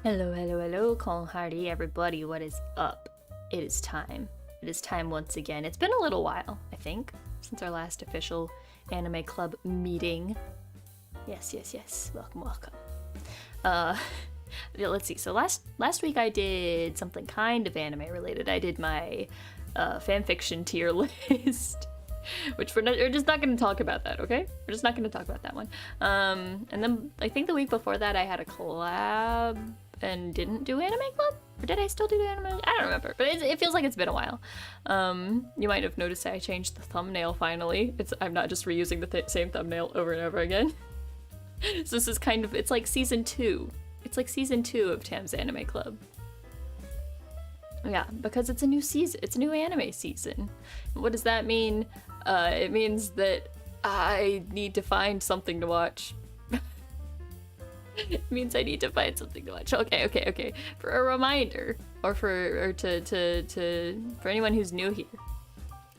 Hello, hello, hello, Hardy, everybody, what is up? It is time. It is time once again. It's been a little while, I think, since our last official anime club meeting. Yes. Welcome. Let's see. So last week I did something kind of anime related. I did my fanfiction tier list. Which we're just not going to talk about that, okay? We're just not going to talk about that one. And then I think the week before that I had a collab and didn't do anime club? Or did I still do anime? I don't remember, but it feels like it's been a while. You might have noticed I changed the thumbnail finally. I'm not just reusing the same thumbnail over and over again. So this is kind of, it's like season 2. It's like season 2 of Tam's Anime Club. Yeah, because it's a new season. It's a new anime season. What does that mean? It means that I need to find something to watch. It means I need to find something to watch. Okay. For a reminder, or for anyone who's new here,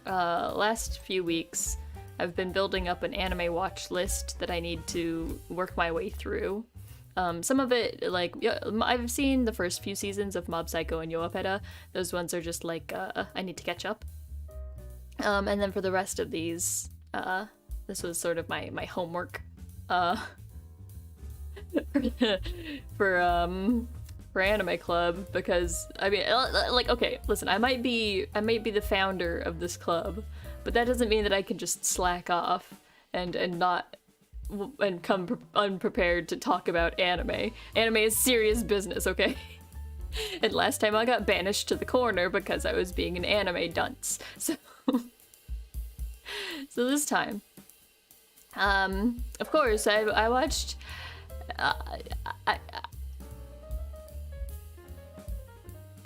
last few weeks I've been building up an anime watch list that I need to work my way through. Some of it, like, yeah, I've seen the first few seasons of Mob Psycho and Yoapeda. Those ones are just like, I need to catch up. And then for the rest of these, this was sort of my homework, for Anime Club, because, I mean, like, okay, listen, I might be the founder of this club, but that doesn't mean that I can just slack off and come unprepared to talk about anime. Anime is serious business, okay? And last time I got banished to the corner because I was being an anime dunce. So, so this time, of course, I watched.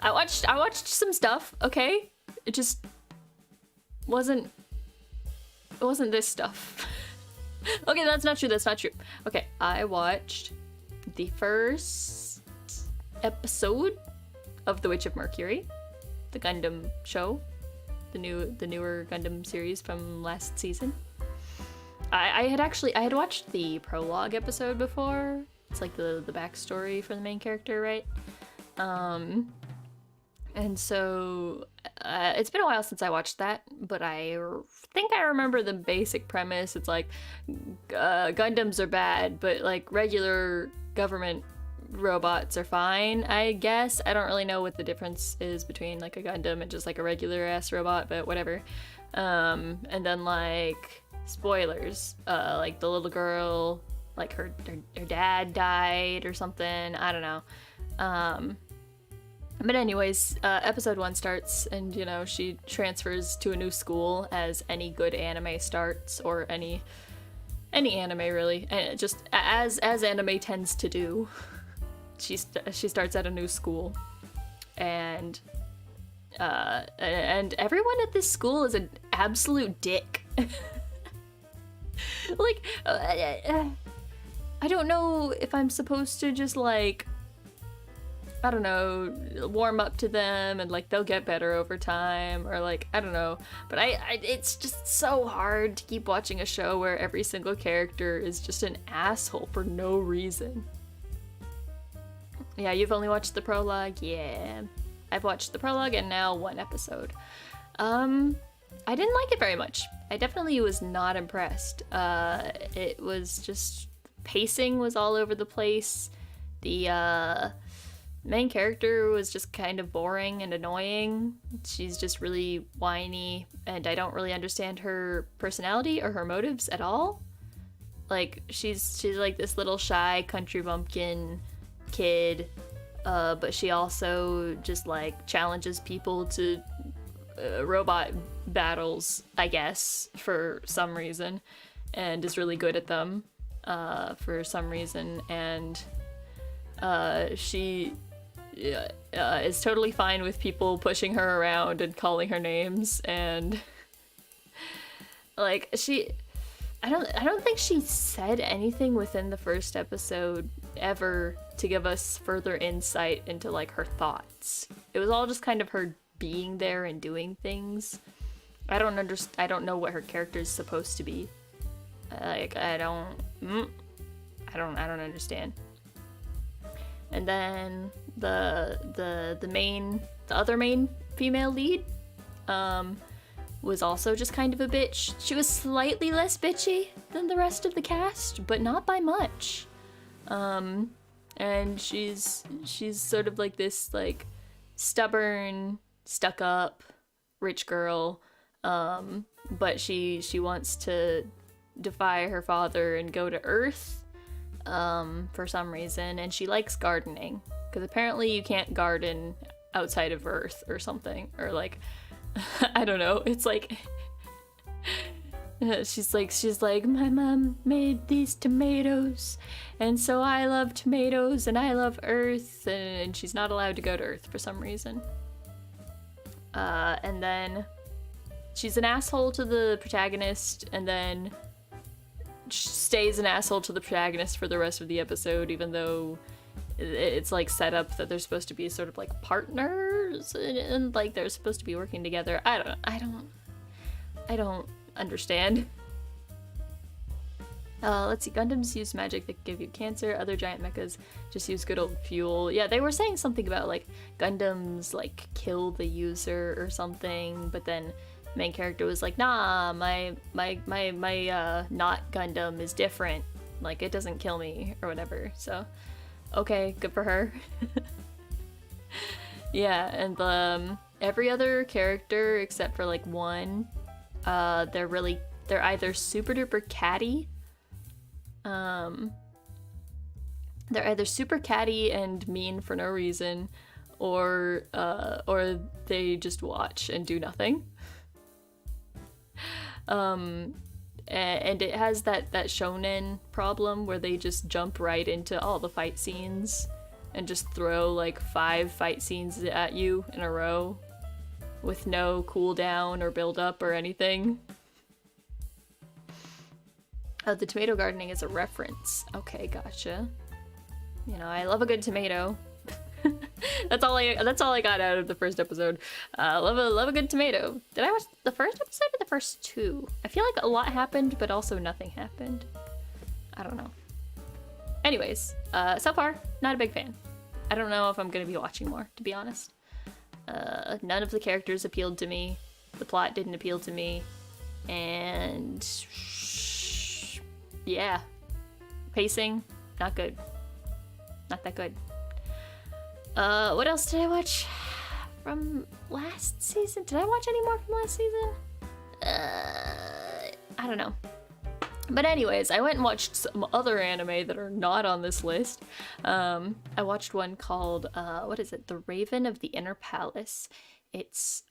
I watched some stuff. Okay, it just wasn't this stuff. Okay, that's not true. Okay, I watched the first episode of The Witch of Mercury, the Gundam show, the newer Gundam series from last season. I had watched the prologue episode before. It's like the backstory for the main character, right? And so it's been a while since I watched that, but I think I remember the basic premise. It's like Gundams are bad, but like regular government robots are fine, I guess. I don't really know what the difference is between like a Gundam and just like a regular ass robot, but whatever. And then like spoilers, like the little girl, like her dad died or something. I don't know. But anyways, episode 1 starts, and you know, she transfers to a new school, as any good anime starts, or any anime really, and just as anime tends to do. She starts at a new school, and everyone at this school is an absolute dick. Like, I don't know if I'm supposed to just like, I don't know, warm up to them and like they'll get better over time, or like, I don't know, but it's just so hard to keep watching a show where every single character is just an asshole for no reason. Yeah, you've only watched the prologue? Yeah, I've watched the prologue and now 1 episode. I didn't like it very much. I definitely was not impressed. It was just, pacing was all over the place. The main character was just kind of boring and annoying. She's just really whiny, and I don't really understand her personality or her motives at all. Like, she's like this little shy country bumpkin kid, but she also just like challenges people to robot battles, I guess, for some reason, and is really good at them for some reason, and she is totally fine with people pushing her around and calling her names, and like I don't think she said anything within the first episode ever to give us further insight into like her thoughts. It was all just kind of her being there and doing things. I don't know what her character is supposed to be. Like, I don't understand. And then the other main female lead was also just kind of a bitch. She was slightly less bitchy than the rest of the cast, but not by much. And she's sort of like this like stubborn, stuck up rich girl, but she wants to defy her father and go to Earth for some reason, and she likes gardening because apparently you can't garden outside of Earth or something, or like I don't know, it's like she's like my mom made these tomatoes and so I love tomatoes and I love Earth, and she's not allowed to go to Earth for some reason. And then she's an asshole to the protagonist, and then stays an asshole to the protagonist for the rest of the episode, even though it's like set up that they're supposed to be sort of like partners and like they're supposed to be working together. I don't understand. Let's see. Gundams use magic that give you cancer. Other giant mechas just use good old fuel. Yeah, they were saying something about like Gundams like kill the user or something, but then main character was like, nah, my not Gundam is different. Like it doesn't kill me or whatever. So, okay, good for her. Yeah, and every other character except for like one, they're either super duper catty. They're either super catty and mean for no reason, or they just watch and do nothing. And it has that shonen problem where they just jump right into all the fight scenes and just throw like 5 fight scenes at you in a row with no cooldown or build up or anything. Oh, the tomato gardening is a reference. Okay, gotcha. You know, I love a good tomato. That's all I got out of the first episode. Love a good tomato. Did I watch the first episode or the first 2? I feel like a lot happened, but also nothing happened. I don't know. Anyways, so far, not a big fan. I don't know if I'm gonna be watching more, to be honest. None of the characters appealed to me. The plot didn't appeal to me. And yeah. Pacing, not good. Not that good. What else did I watch from last season? Did I watch any more from last season? I don't know. But anyways, I went and watched some other anime that are not on this list. I watched one called, what is it? The Raven of the Inner Palace. It's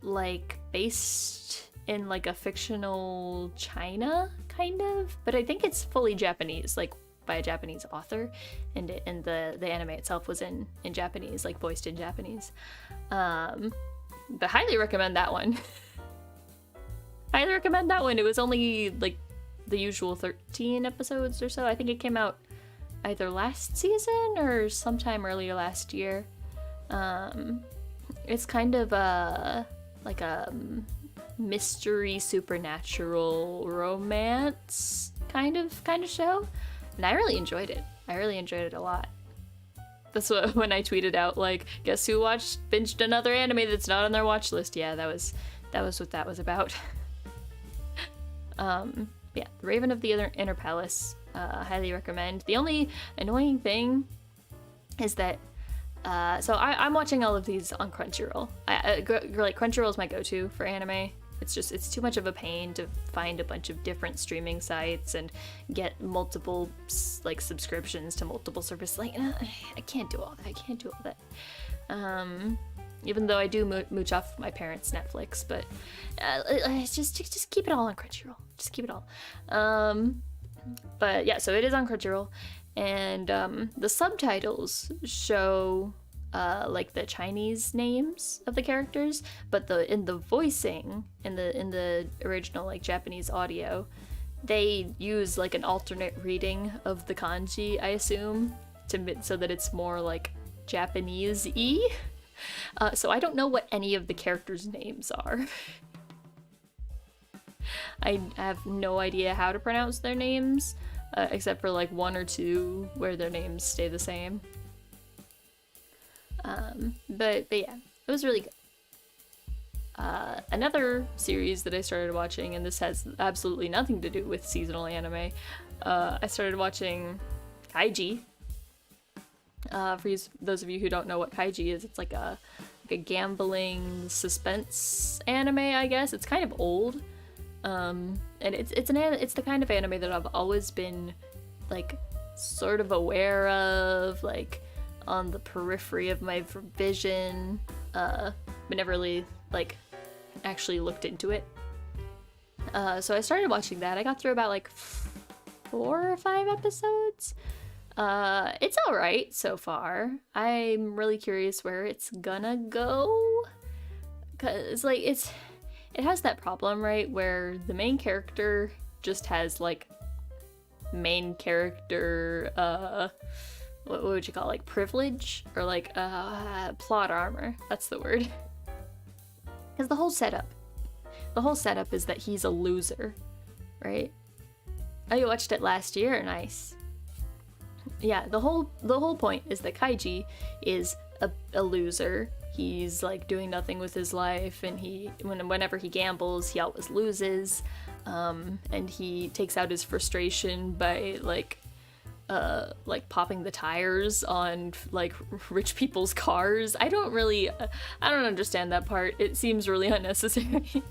like based in like a fictional China, kind of, but I think it's fully Japanese, like by a Japanese author, and the anime itself was in Japanese, like voiced in Japanese. But highly recommend that one. Highly recommend that one. It was only like the usual 13 episodes or so. I think it came out either last season or sometime earlier last year. It's kind of like a mystery supernatural romance kind of show, and I really enjoyed it. I really enjoyed it a lot. That's what, when I tweeted out like, guess who binged another anime that's not on their watch list. Yeah, that was what that was about. Yeah, The Raven of the Inner Palace, highly recommend. The only annoying thing is that so I'm watching all of these on Crunchyroll. Like Crunchyroll is my go-to for anime. It's too much of a pain to find a bunch of different streaming sites and get multiple like subscriptions to multiple services. Like I can't do all that. Even though I do mooch off my parents' Netflix, but just keep it all on Crunchyroll. Just keep it all. But yeah, so it is on Crunchyroll, and the subtitles show like the Chinese names of the characters, but in the voicing in the original like Japanese audio, they use like an alternate reading of the kanji, I assume, so that it's more like Japanese-y. So I don't know what any of the characters' names are. I have no idea how to pronounce their names, except for like 1 or 2 where their names stay the same. But yeah, it was really good. Another series that I started watching, and this has absolutely nothing to do with seasonal anime, I started watching Kaiji. For those of you who don't know what Kaiji is, it's like a gambling suspense anime, I guess. It's kind of old, and it's the kind of anime that I've always been like sort of aware of, like on the periphery of my vision, but never really like actually looked into it. So I started watching that. I got through about like 4 or 5 episodes. It's alright so far. I'm really curious where it's gonna go, cause like it has that problem, right, where the main character just has like main character what would you call it? Like privilege, or like plot armor. That's the word. Because the whole setup is that he's a loser, right? I watched it last year. Nice. Yeah, the whole point is that Kaiji is a loser. He's like doing nothing with his life, and whenever he gambles, he always loses. And he takes out his frustration by like popping the tires on like rich people's cars. I don't understand that part. It seems really unnecessary.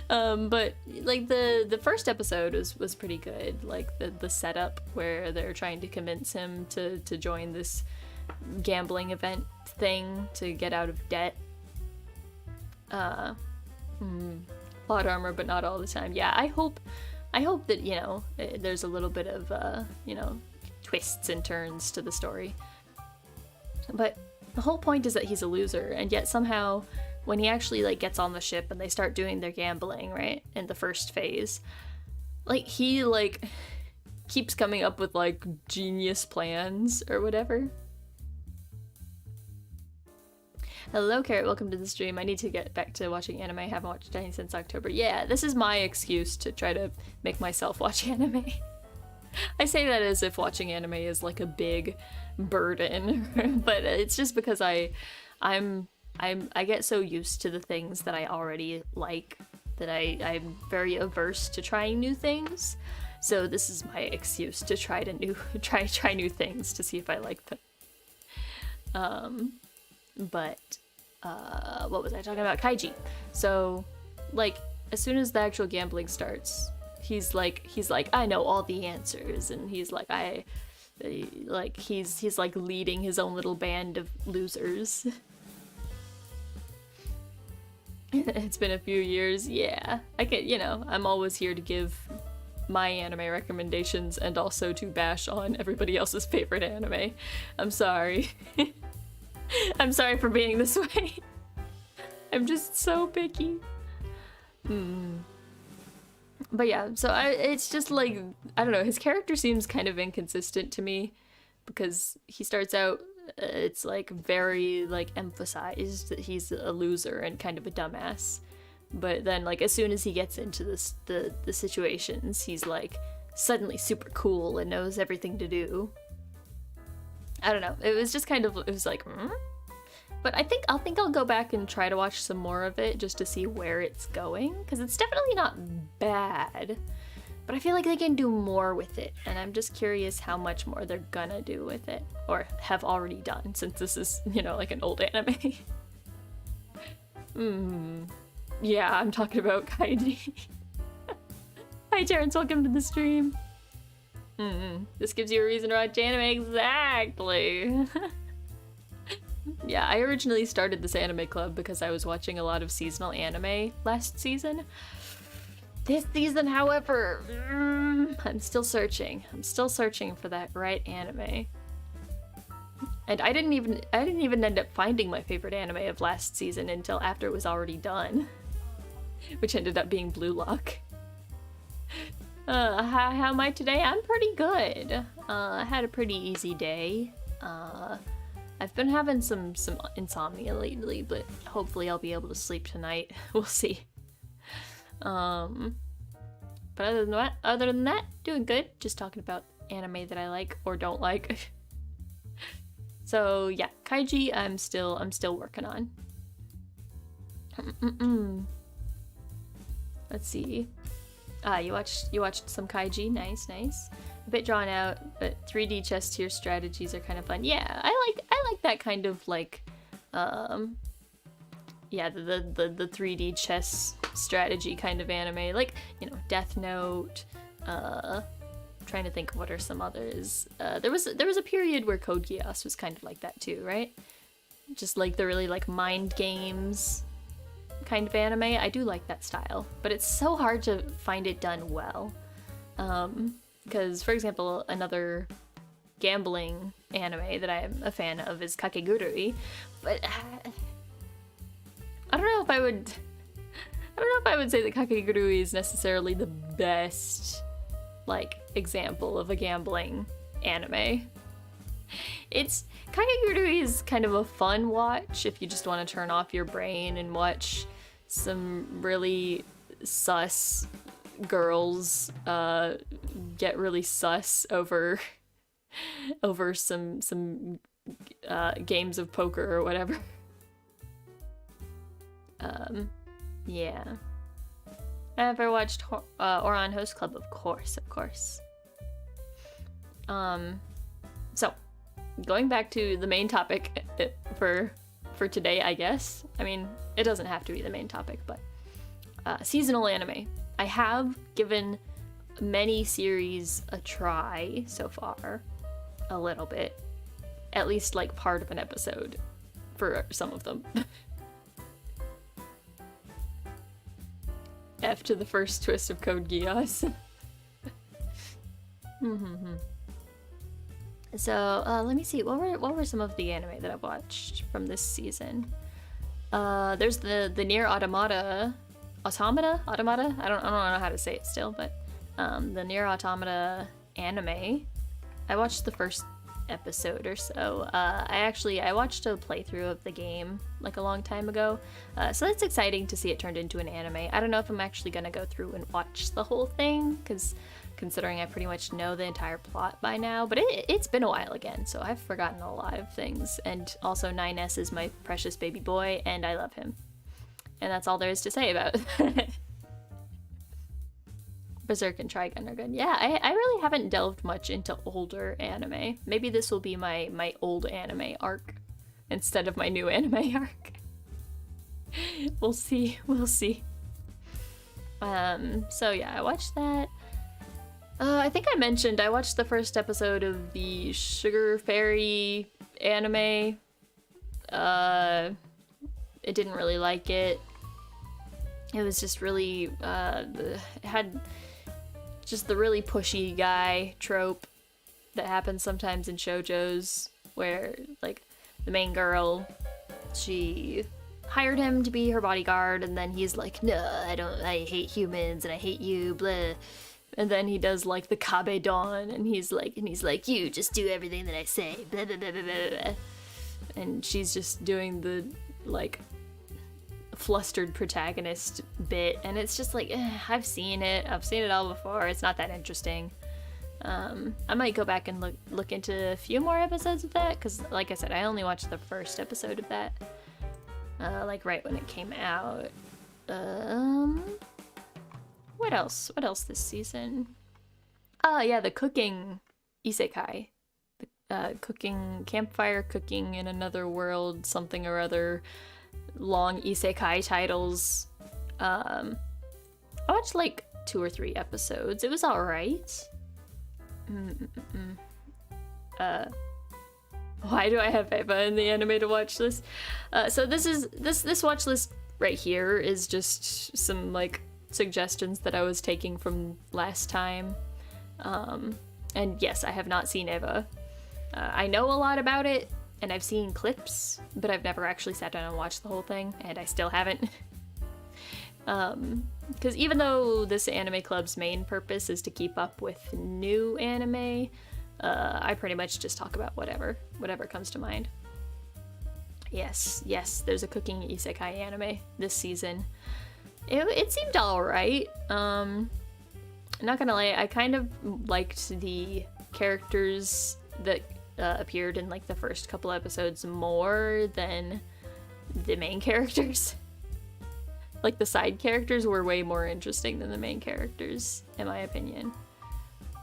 But like the first episode was pretty good. Like the setup where they're trying to convince him to join this gambling event thing to get out of debt. Plot armor, but not all the time. Yeah, I hope that, you know, there's a little bit of you know, twists and turns to the story. But the whole point is that he's a loser, and yet somehow when he actually like gets on the ship and they start doing their gambling, right, in the first phase, like he like keeps coming up with like genius plans or whatever. Hello Carrot, welcome to the stream. I need to get back to watching anime. I haven't watched any since October. Yeah, this is my excuse to try to make myself watch anime. I say that as if watching anime is like a big burden, but it's just because I get so used to the things that I already like that I'm very averse to trying new things. So this is my excuse to try new things to see if I like them. But what was I talking about? Kaiji. So like as soon as the actual gambling starts, he's like I know all the answers, and he's like he's like leading his own little band of losers. It's been a few years. Yeah, I can, you know, I'm always here to give my anime recommendations and also to bash on everybody else's favorite anime. I'm sorry. I'm sorry for being this way. I'm just so picky. But yeah, so it's just like, I don't know, his character seems kind of inconsistent to me, because he starts out, it's like very like emphasized that he's a loser and kind of a dumbass, but then like as soon as he gets into the situations, he's like suddenly super cool and knows everything to do. I don't know, it was just kind of, it was like, But I think I'll go back and try to watch some more of it just to see where it's going, because it's definitely not bad, but I feel like they can do more with it, and I'm just curious how much more they're gonna do with it, or have already done, since this is, you know, like an old anime. Yeah, I'm talking about Kaiji. Hi Terrence, welcome to the stream. This gives you a reason to watch anime, exactly. Yeah, I originally started this anime club because I was watching a lot of seasonal anime last season. This season, however, I'm still searching. I'm still searching for that right anime. And I didn't even end up finding my favorite anime of last season until after it was already done, which ended up being Blue Lock. How am I today? I'm pretty good. I had a pretty easy day. I've been having some insomnia lately, but hopefully I'll be able to sleep tonight. We'll see. But other than that, doing good. Just talking about anime that I like or don't like. So yeah, kaiji I'm still working on. Let's see. You watched some kaiji. Nice. A bit drawn out, but 3D chess tier strategies are kind of fun. Yeah, I like that kind of like yeah, the 3D chess strategy kind of anime, like, you know, Death Note. Trying to think of what are some others. There was a period where Code Geass was kind of like that too, right? Just like the really like mind games kind of anime. I do like that style, but it's so hard to find it done well. Because, for example, another gambling anime that I'm a fan of is Kakegurui, but I don't know if I would say that Kakegurui is necessarily the best like example of a gambling anime. Kakegurui is kind of a fun watch if you just want to turn off your brain and watch some really sus girls get really sus over some games of poker or whatever. Yeah. Have I watched Ouran Host Club? Of course. So, going back to the main topic for today, I guess. I mean, it doesn't have to be the main topic, but seasonal anime. I have given many series a try so far, a little bit. At least like part of an episode for some of them. F to the first twist of Code Geass. So, let me see. What were some of the anime that I've watched from this season? There's the Nier Automata. Automata? I don't know how to say it still, but the Nier Automata anime. I watched the first episode or so. I watched a playthrough of the game like a long time ago, so it's exciting to see it turned into an anime. I don't know if I'm actually gonna go through and watch the whole thing, because considering I pretty much know the entire plot by now, but it's been a while again, so I've forgotten a lot of things. And also 9S is my precious baby boy, and I love him. And that's all there is to say about it. Berserk and Trigun are good. Yeah, I really haven't delved much into older anime. Maybe this will be my old anime arc instead of my new anime arc. We'll see. So yeah, I watched that. I think I mentioned I watched the first episode of the Sugar Fairy anime. I didn't really like it. It was just really, it had just the really pushy guy trope that happens sometimes in shoujos, where like the main girl, she hired him to be her bodyguard, and then he's like, no, I hate humans and I hate you, blah. And then he does like the Kabe Dawn, and he's like, you just do everything that I say, blah blah blah blah blah. And she's just doing the like flustered protagonist bit, and it's just like, I've seen it all before. It's not that interesting. I might go back and look into a few more episodes of that, because like I said, I only watched the first episode of that, like right when it came out. What else this season? Yeah, the cooking isekai, the campfire cooking in another world, something or other, long isekai titles. I watched like 2 or 3 episodes. It was alright. Why do I have Eva in the anime to watch this? So this watch list right here is just some like suggestions that I was taking from last time. And yes, I have not seen Eva. I know a lot about it, and I've seen clips, but I've never actually sat down and watched the whole thing, and I still haven't. Because even though this anime club's main purpose is to keep up with new anime, I pretty much just talk about whatever comes to mind. Yes, there's a cooking isekai anime this season. It seemed alright. Not gonna lie, I kind of liked the characters that appeared in like the first couple episodes more than the main characters. Like the side characters were way more interesting than the main characters, in my opinion.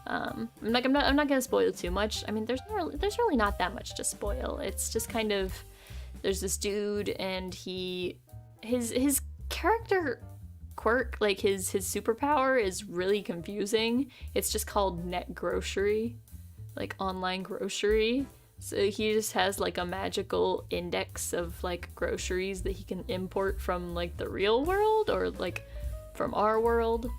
I'm not gonna spoil too much. I mean, there's really not that much to spoil. It's just kind of, there's this dude and his character quirk, like his superpower is really confusing. It's just called net grocery, like online grocery. So he just has like a magical index of like groceries that he can import from like the real world or like from our world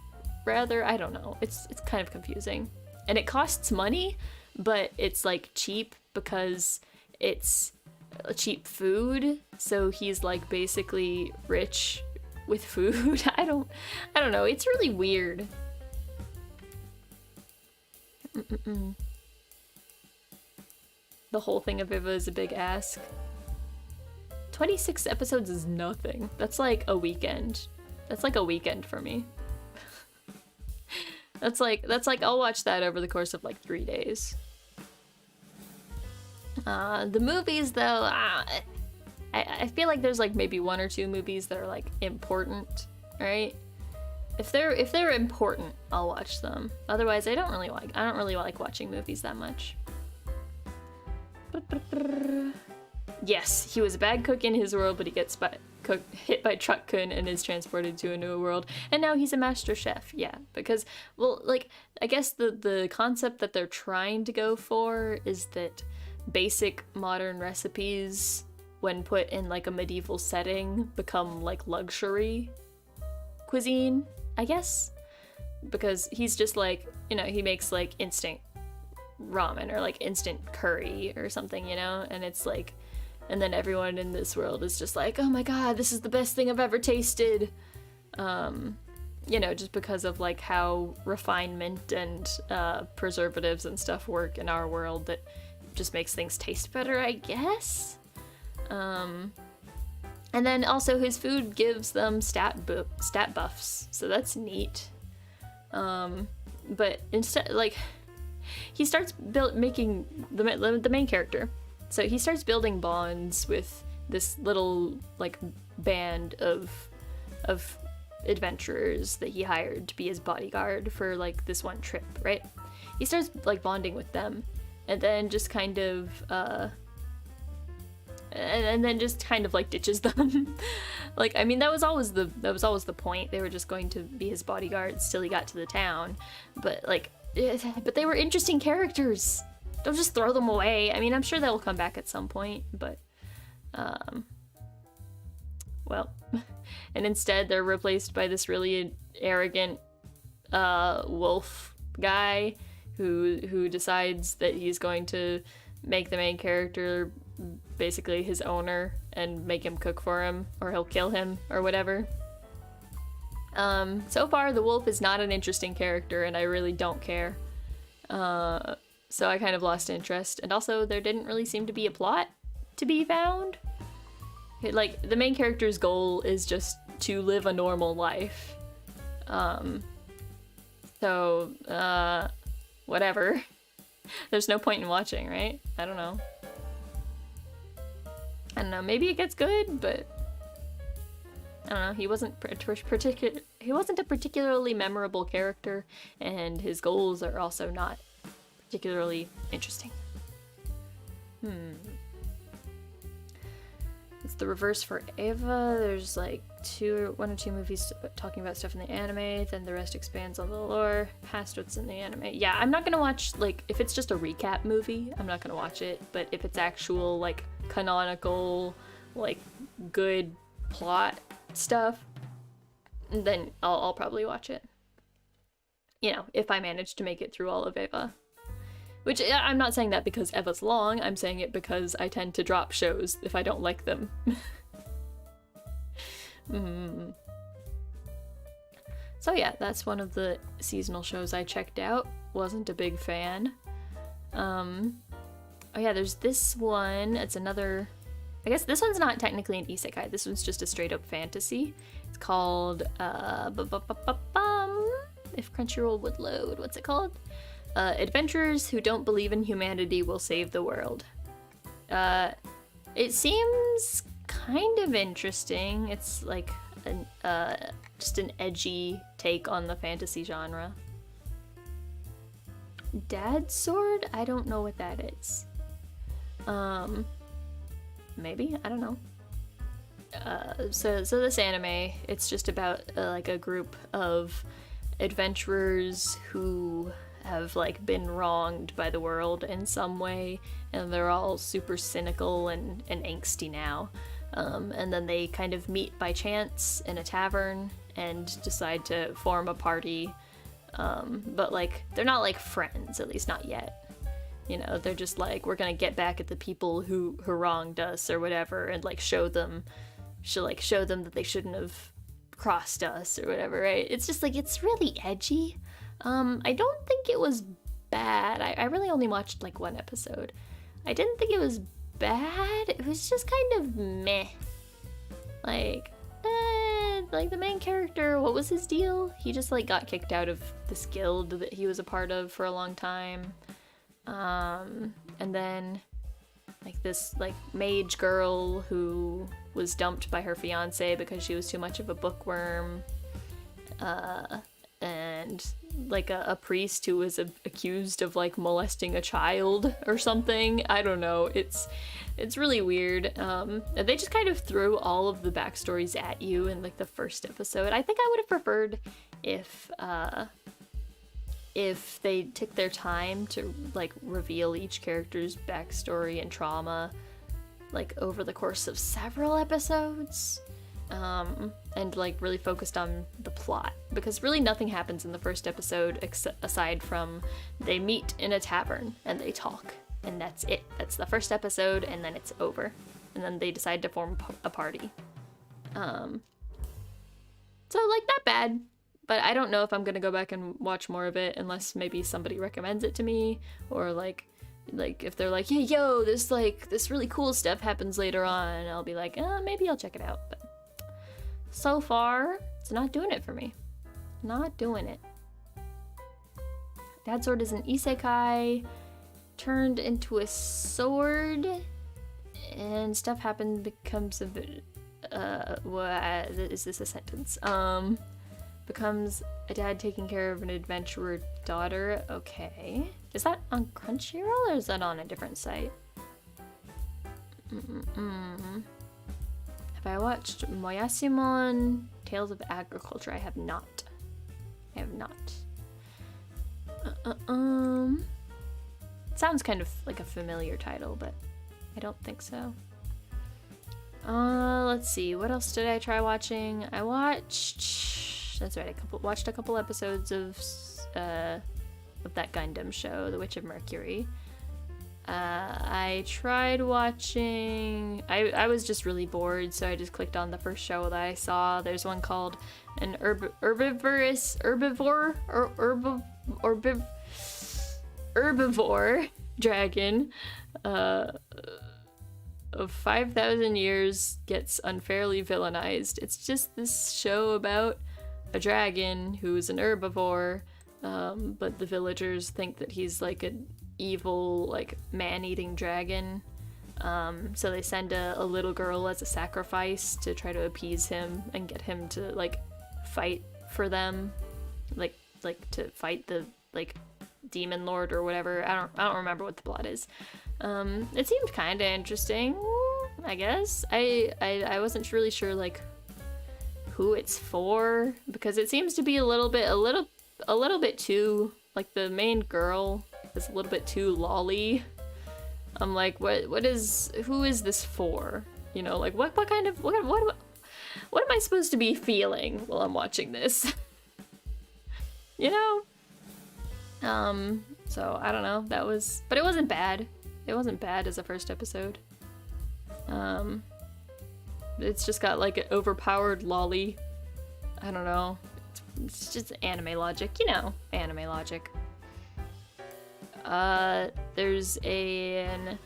rather. I don't know. It's kind of confusing. And it costs money, but it's like cheap because it's cheap food. So he's like basically rich with food. I don't know. It's really weird. The whole thing of Viva is a big ask. 26 episodes is nothing. That's like a weekend. That's like a weekend for me. That's like I'll watch that over the course of like 3 days. The movies though, I feel like there's like maybe 1 or 2 movies that are like important, right? If they're important, I'll watch them. Otherwise, I don't really like watching movies that much. Yes, he was a bad cook in his world, but he gets hit by truck kun and is transported to a new world, and now he's a master chef. Yeah, because, well, like, I guess the concept that they're trying to go for is that basic modern recipes, when put in like a medieval setting, become like luxury cuisine, I guess, because he's just like, you know, he makes like instant ramen or like instant curry or something, you know, and it's like, and then everyone in this world is just like, oh my god, this is the best thing I've ever tasted, you know, just because of like how refinement and preservatives and stuff work in our world, that just makes things taste better, I guess. And then also his food gives them stat buffs, so that's neat. But instead, like, he starts making the main character. So he starts building bonds with this little like band of adventurers that he hired to be his bodyguard for like this one trip, right? He starts like bonding with them, and then just kind of like ditches them. Like, I mean, that was always the point. They were just going to be his bodyguards till he got to the town, but like. But they were interesting characters. Don't just throw them away. I mean, I'm sure they'll come back at some point, but, well, and instead they're replaced by this really arrogant, wolf guy who decides that he's going to make the main character basically his owner and make him cook for him, or he'll kill him, or whatever. So far, the wolf is not an interesting character, and I really don't care. So I kind of lost interest. And also, there didn't really seem to be a plot to be found. Like, the main character's goal is just to live a normal life. So, whatever. There's no point in watching, right? I don't know. Maybe it gets good, but I don't know, he wasn't a particularly memorable character, and his goals are also not particularly interesting. It's the reverse for Eva. There's like 1 or 2 movies talking about stuff in the anime, then the rest expands on the lore past what's in the anime. Yeah, I'm not gonna watch, like, if it's just a recap movie, I'm not gonna watch it, but if it's actual, like, canonical, like, good plot stuff, then I'll probably watch it. You know, if I manage to make it through all of Eva. Which, I'm not saying that because Eva's long, I'm saying it because I tend to drop shows if I don't like them. So yeah, that's one of the seasonal shows I checked out. Wasn't a big fan. Oh yeah, there's this one. It's another... I guess this one's not technically an isekai. This one's just a straight up fantasy. It's called, if Crunchyroll would load, what's it called? Adventurers who don't believe in humanity will save the world. It seems kind of interesting. It's like just an edgy take on the fantasy genre. Dad's Sword? I don't know what that is. Maybe? I don't know. So this anime, it's just about like a group of adventurers who have like been wronged by the world in some way, and they're all super cynical and angsty now. And then they kind of meet by chance in a tavern and decide to form a party. But like they're not like friends, at least not yet. You know, they're just like, we're gonna get back at the people who wronged us or whatever, and like show them that they shouldn't have crossed us or whatever, right? It's just like, it's really edgy. I don't think it was bad. I really only watched like one episode. I didn't think it was bad. It was just kind of meh. Like the main character, what was his deal? He just like got kicked out of this guild that he was a part of for a long time. And then like this like mage girl who was dumped by her fiance because she was too much of a bookworm. And like a priest who was accused of like molesting a child or something. I don't know. It's really weird. They just kind of threw all of the backstories at you in like the first episode. I think I would have preferred if they took their time to like reveal each character's backstory and trauma like over the course of several episodes. And like really focused on the plot, because really nothing happens in the first episode aside from they meet in a tavern and they talk, and that's it. That's the first episode, and then it's over, and then they decide to form a party. So like not bad, but I don't know if I'm gonna go back and watch more of it unless maybe somebody recommends it to me, or like if they're like, hey, yo, this really cool stuff happens later on, I'll be like, maybe I'll check it out. But so far, it's not doing it for me. Not doing it. Dad's Sword is an isekai turned into a sword, and stuff becomes a bit, what is this a sentence? Becomes a dad taking care of an adventurer daughter. Okay. Is that on Crunchyroll or is that on a different site? Have I watched Moyasimon Tales of Agriculture? I have not. It sounds kind of like a familiar title, but I don't think so. Let's see. What else did I try watching? I watched... That's right. Watched a couple episodes of that Gundam show, The Witch of Mercury. I tried watching... I was just really bored, so I just clicked on the first show that I saw. There's one called an herbivore dragon of 5,000 years gets unfairly villainized. It's just this show about a dragon who's an herbivore, but the villagers think that he's like an evil, like, man-eating dragon. So they send a little girl as a sacrifice to try to appease him and get him to, like, fight for them. Like to fight the, like, demon lord or whatever. I don't remember what the plot is. It seemed kind of interesting, I guess. I wasn't really sure, like, who it's for, because it seems to be a little bit too, like, the main girl is a little bit too lolly. I'm like, who is this for? You know, like, what am I supposed to be feeling while I'm watching this? You know? So I don't know, but it wasn't bad. It wasn't bad as a first episode. It's just got like an overpowered lolly. I don't know. It's just anime logic, you know, anime logic. There's an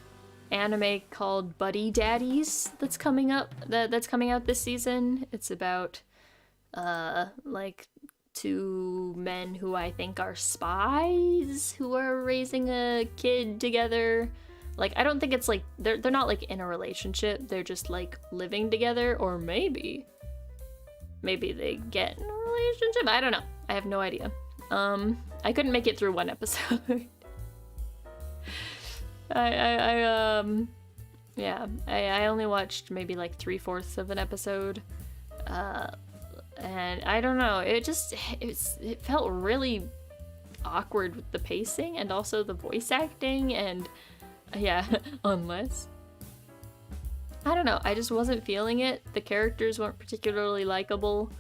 anime called Buddy Daddies that's coming out this season. It's about like two men who I think are spies who are raising a kid together. Like, I don't think it's like they're not like in a relationship. They're just like living together, or maybe they get in a relationship. I don't know. I have no idea. I couldn't make it through one episode. I only watched maybe like 3/4 of an episode. And I don't know, it felt really awkward with the pacing and also the voice acting, and yeah, unless, I don't know, I just wasn't feeling it. The characters weren't particularly likable,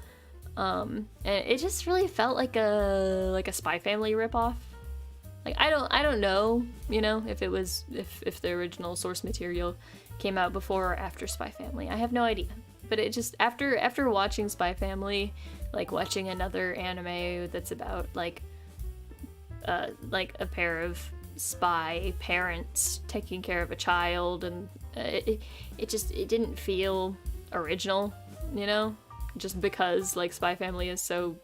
and it just really felt like a Spy Family ripoff. Like, I don't know, you know, if it was, if the original source material came out before or after Spy Family. I have no idea. But it just, after watching Spy Family, like watching another anime that's about like a pair of spy parents taking care of a child, and it didn't feel original, you know, just because like Spy Family is so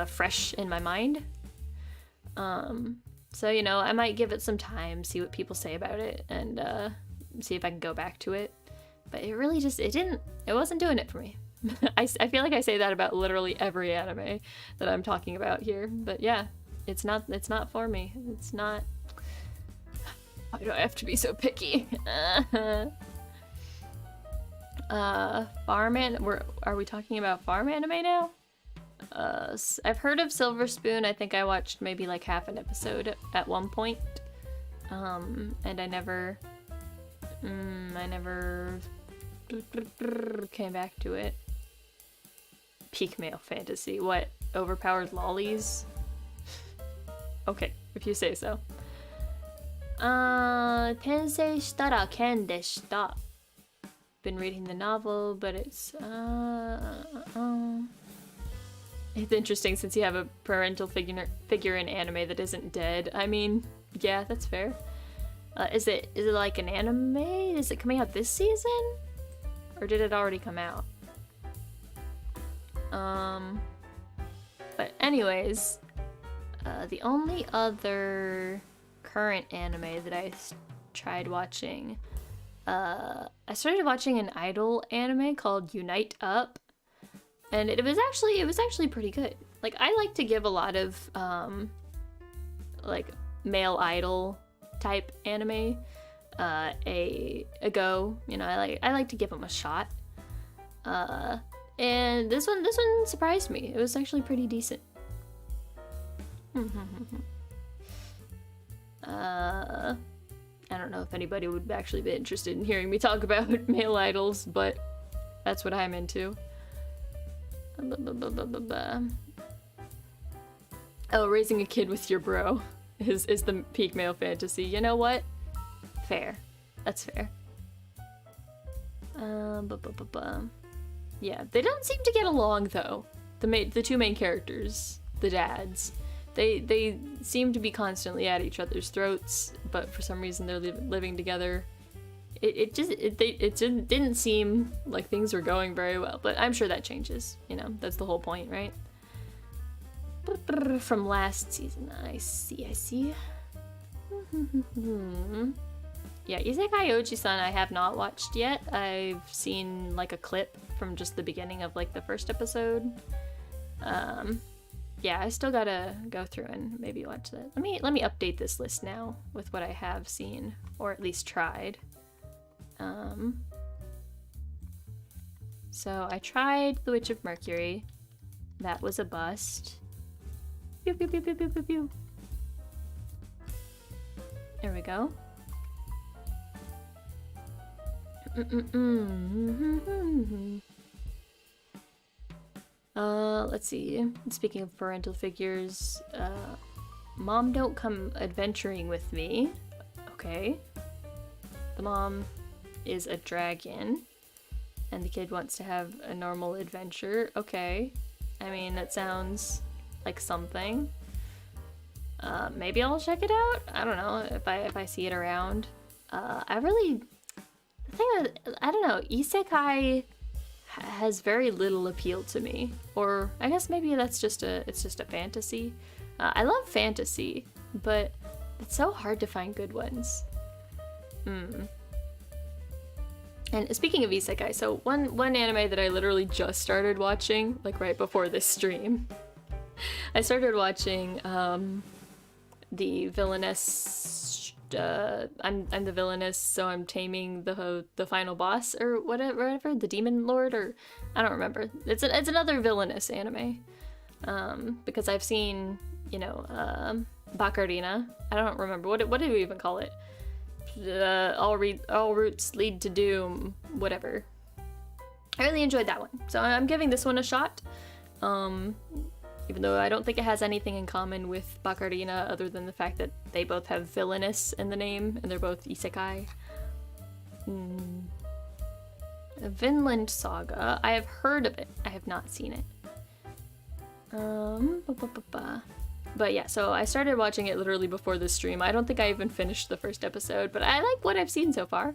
fresh in my mind. So, you know, I might give it some time, see what people say about it, and see if I can go back to it. But it really just, it wasn't doing it for me. I feel like I say that about literally every anime that I'm talking about here. But yeah, it's not for me. It's not. Why do I have to be so picky? Are we talking about farm anime now? I've heard of Silver Spoon. I think I watched maybe like half an episode at one point. And I never came back to it. Peak male fantasy. What? Overpowered lollies? Okay, if you say so. 転生したら剣でした. Been reading the novel, but it's interesting since you have a parental figure in anime that isn't dead. I mean, yeah, that's fair. Is it like an anime? Is it coming out this season? Or did it already come out? But anyways, the only other current anime that I tried watching, I started watching an idol anime called Unite Up, and it was actually pretty good. Like, I like to give a lot of like male idol type anime a go, you know. I like to give them a shot, and this one surprised me. It was actually pretty decent. I don't know if anybody would actually be interested in hearing me talk about male idols, but that's what I'm into. Oh, raising a kid with your bro is the peak male fantasy. You know what? Fair. That's fair. Yeah, they don't seem to get along though. The two main characters, the dads, they seem to be constantly at each other's throats, but for some reason they're living together. It didn't seem like things were going very well, but I'm sure that changes. You know, that's the whole point, right? From last season, I see. Yeah, Isekai Oji-san I have not watched yet. I've seen like a clip from just the beginning of like the first episode. Yeah, I still gotta go through and maybe watch that. Let me update this list now with what I have seen, or at least tried. So I tried The Witch of Mercury. That was a bust. Pew, pew, pew, pew, pew, pew, pew. There we go. Let's see. Speaking of parental figures, Mom Don't Come Adventuring With Me. Okay. The mom is a dragon, and the kid wants to have a normal adventure. Okay. I mean, that sounds like something. Maybe I'll check it out. I don't know if I see it around. I don't know, isekai has very little appeal to me. Or I guess maybe that's just it's just a fantasy. I love fantasy, but it's so hard to find good ones. And speaking of isekai, so one anime that I literally just started watching, like right before this stream, I started watching the villainess. I'm the villainess, so I'm taming the final boss or whatever, the demon lord, or I don't remember. It's another villainous anime, because I've seen, you know, Bacarina. I don't remember what do we even call it. All routes lead to doom. Whatever. I really enjoyed that one, so I'm giving this one a shot. Even though I don't think it has anything in common with Bacarina other than the fact that they both have villainous in the name and they're both isekai. Vinland Saga. I have heard of it. I have not seen it. But yeah, so I started watching it literally before this stream. I don't think I even finished the first episode, but I like what I've seen so far.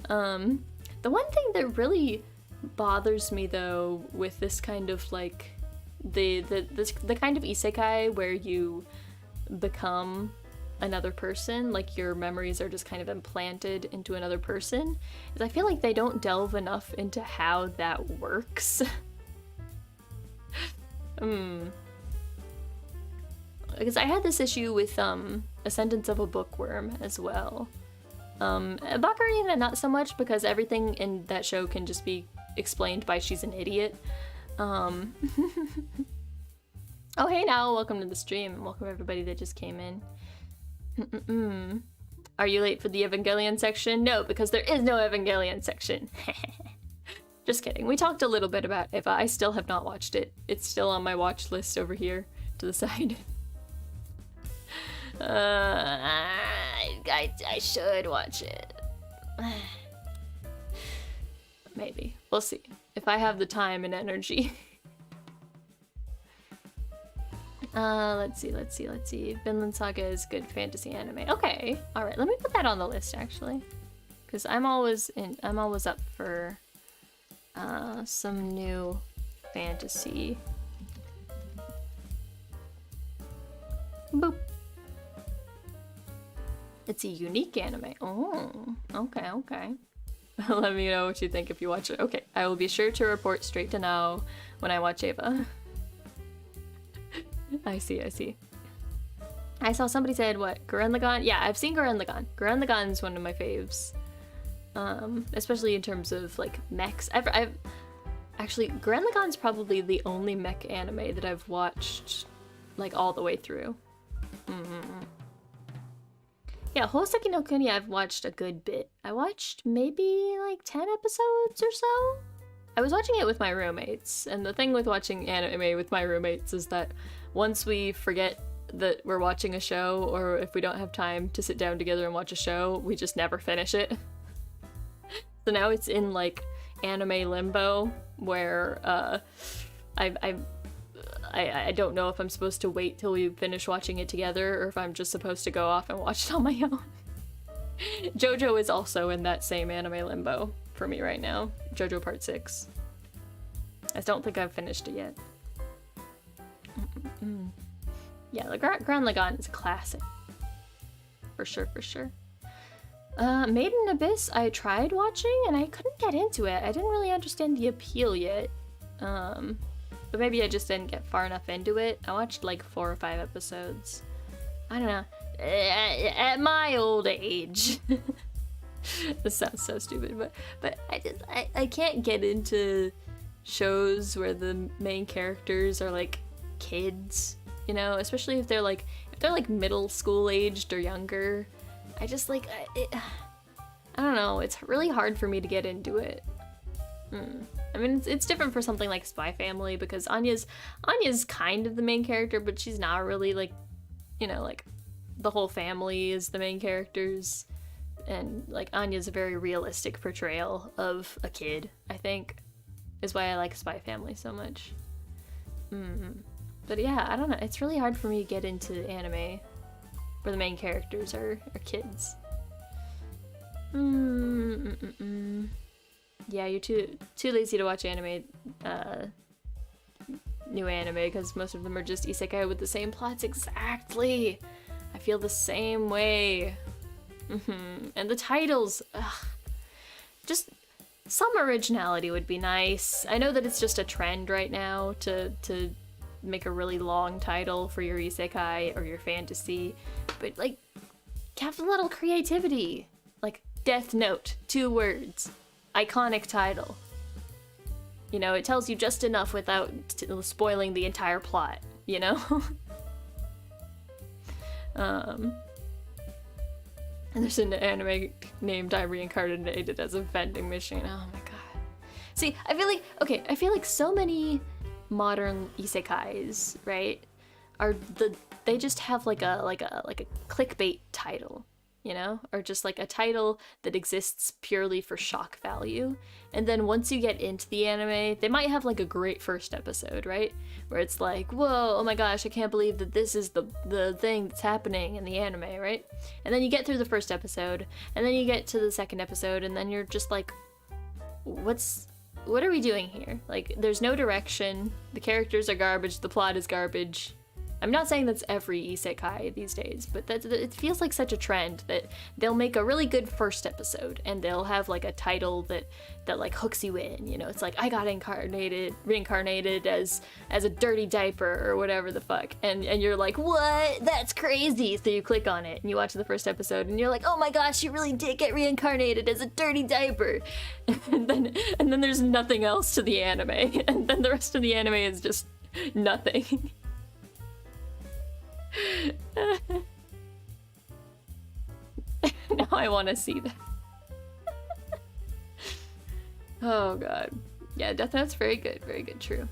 The one thing that really bothers me though with this kind of like the kind of isekai where you become another person, like your memories are just kind of implanted into another person, is I feel like they don't delve enough into how that works. Because I had this issue with Ascendance of a Bookworm as well. Bacarina not so much, because everything in that show can just be explained by she's an idiot. Oh hey now, welcome to the stream. Welcome everybody that just came in. Are you late for the Evangelion section? No, because there is no Evangelion section. Just kidding. We talked a little bit about Eva. I still have not watched it. It's still on my watch list over here to the side. I should watch it. Maybe. We'll see. If I have the time and energy. Let's see. Vinland Saga is good fantasy anime. Okay. Alright, let me put that on the list actually. Because I'm always up for some new fantasy. Boop. It's a unique anime. Oh, okay. Let me know what you think if you watch it. Okay, I will be sure to report straight to now when I watch Eva. I see. I saw somebody said, what, Gurren Lagann? Yeah, I've seen Gurren Lagann. Gurren Lagann is one of my faves. Especially in terms of, like, mechs. Actually, Gurren Lagann's probably the only mech anime that I've watched, like, all the way through. Yeah, Hoseki no Kuni I've watched a good bit. I watched maybe like 10 episodes or so. I was watching it with my roommates, and the thing with watching anime with my roommates is that once we forget that we're watching a show, or if we don't have time to sit down together and watch a show, we just never finish it. So now it's in like anime limbo, where I don't know if I'm supposed to wait till we finish watching it together or if I'm just supposed to go off and watch it on my own. JoJo is also in that same anime limbo for me right now. JoJo Part 6. I don't think I've finished it yet. Yeah, the Gurren Lagann is a classic. For sure. Maiden Abyss I tried watching and I couldn't get into it. I didn't really understand the appeal yet. But maybe I just didn't get far enough into it. I watched like 4 or 5 episodes. I don't know. At my old age. This sounds so stupid, but I can't get into shows where the main characters are like kids, you know, especially if they're like middle school aged or younger. I just like I don't know, it's really hard for me to get into it. I mean, it's different for something like Spy Family, because Anya's kind of the main character, but she's not really, like, you know, like, the whole family is the main characters, and, like, Anya's a very realistic portrayal of a kid, I think, is why I like Spy Family so much. But yeah, I don't know, it's really hard for me to get into anime where the main characters are kids. Yeah, you're too lazy to watch anime, new anime, because most of them are just isekai with the same plots exactly. I feel the same way. And the titles, ugh. Just some originality would be nice. I know that it's just a trend right now to make a really long title for your isekai or your fantasy, but like, have a little creativity. Like Death Note, 2 words, iconic title. You know, it tells you just enough without spoiling the entire plot, you know? And there's an anime named I Reincarnated as a Vending Machine. Oh my god. See, I feel like so many modern isekais, right, they just have like a clickbait title, you know, or just like a title that exists purely for shock value. And then once you get into the anime, they might have like a great first episode, right, where it's like, whoa, oh my gosh, I can't believe that this is the thing that's happening in the anime, right? And then you get through the first episode, and then you get to the second episode, and then you're just like, what are we doing here? Like, there's no direction, the characters are garbage, the plot is garbage. I'm not saying that's every isekai these days, but it feels like such a trend that they'll make a really good first episode and they'll have like a title that like hooks you in, you know? It's like, I got reincarnated as a dirty diaper or whatever the fuck. And you're like, what? That's crazy. So you click on it and you watch the first episode and you're like, oh my gosh, you really did get reincarnated as a dirty diaper. And then there's nothing else to the anime. And then the rest of the anime is just nothing. Now I want to see that. Oh god. Yeah, Death Note's very good, true.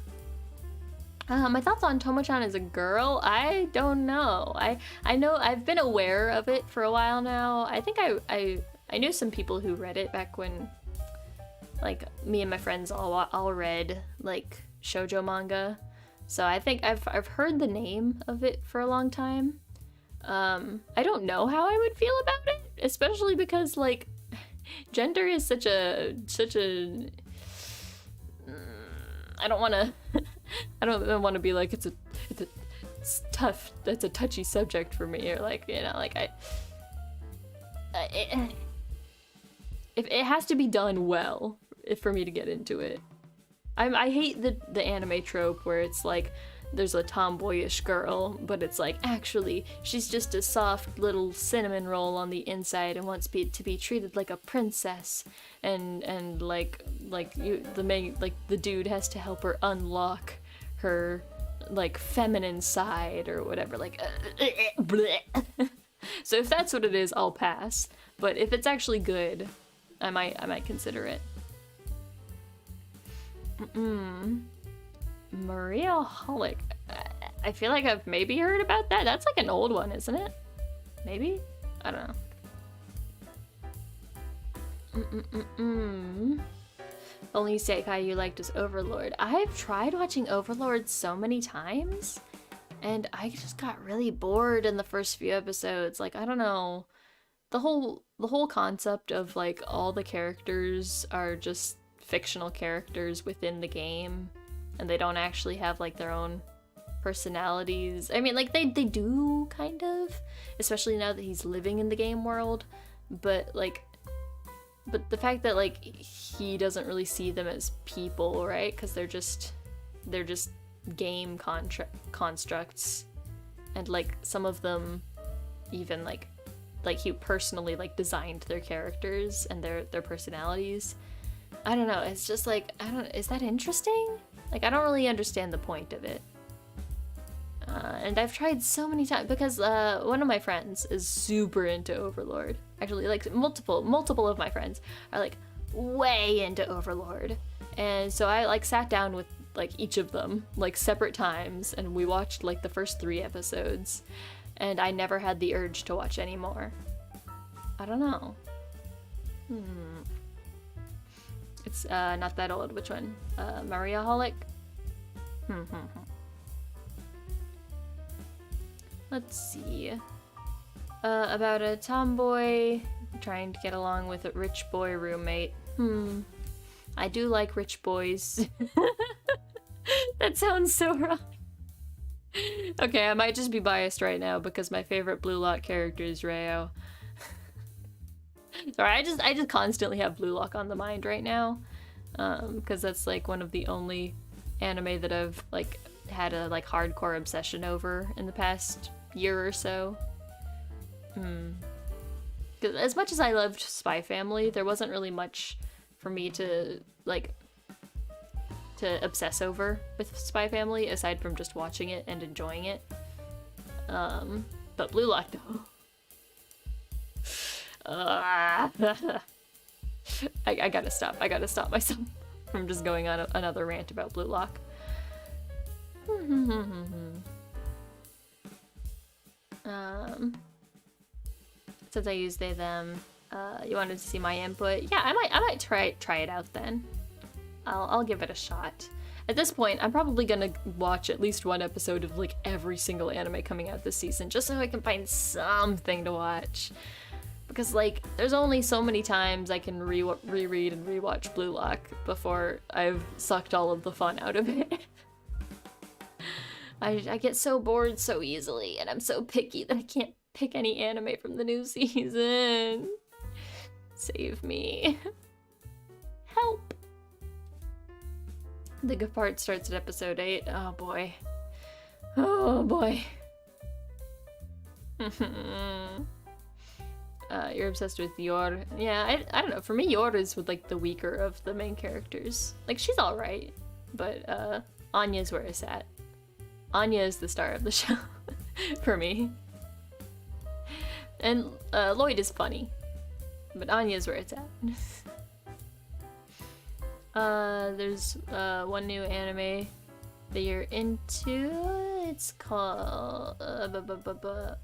My thoughts on Tomo-chan as a girl, I don't know. I know I've been aware of it for a while now. I think I knew some people who read it back when, like, me and my friends all read like shoujo manga. So I think I've heard the name of it for a long time. I don't know how I would feel about it, especially because like gender is such a I don't want to be like it's tough, that's a touchy subject for me, or like, you know, like if it has to be done well for me to get into it. I hate the anime trope where it's like there's a tomboyish girl, but it's like actually she's just a soft little cinnamon roll on the inside and wants to be treated like a princess, and like the dude has to help her unlock her like feminine side or whatever, like so if that's what it is, I'll pass. But if it's actually good, I might consider it. Maria Holic. I feel like I've maybe heard about that. That's like an old one, isn't it? Maybe? I don't know. Only isekai you liked was Overlord. I've tried watching Overlord so many times, and I just got really bored in the first few episodes. Like, I don't know. The whole concept of like all the characters are just fictional characters within the game, and they don't actually have like their own personalities. I mean, like they do kind of, especially now that he's living in the game world, but the fact that like he doesn't really see them as people, right? Because they're just game constructs, and like some of them even like he personally like designed their characters and their personalities. I don't know, it's just like, is that interesting? Like, I don't really understand the point of it. And I've tried so many times, because one of my friends is super into Overlord. Actually, like, multiple of my friends are, like, way into Overlord. And so I, like, sat down with, like, each of them, like, separate times, and we watched, like, the first 3 episodes. And I never had the urge to watch any more. I don't know. It's not that old. Which one? Maria Holic? Let's see. About a tomboy trying to get along with a rich boy roommate. I do like rich boys. That sounds so wrong. Okay, I might just be biased right now because my favorite Blue Lock character is Reo. Sorry, I just constantly have Blue Lock on the mind right now. Because that's like one of the only anime that I've like had a like hardcore obsession over in the past year or so. Because as much as I loved Spy Family, there wasn't really much for me to like to obsess over with Spy Family aside from just watching it and enjoying it. But Blue Lock though. I gotta stop. I gotta stop myself from just going on another rant about Blue Lock. Since I use they them, you wanted to see my input? Yeah, I might try it out then. I'll give it a shot. At this point, I'm probably gonna watch at least one episode of like every single anime coming out this season, just so I can find something to watch. Because like, there's only so many times I can reread and rewatch Blue Lock before I've sucked all of the fun out of it. I get so bored so easily, and I'm so picky that I can't pick any anime from the new season. Save me. Help! The good part starts at episode 8. Oh boy. Oh boy. You're obsessed with Yor. Yeah, I don't know. For me, Yor is with like the weaker of the main characters. Like, she's alright, but Anya's where it's at. Anya is the star of the show for me. And Lloyd is funny, but Anya's where it's at. There's one new anime that you're into. It's called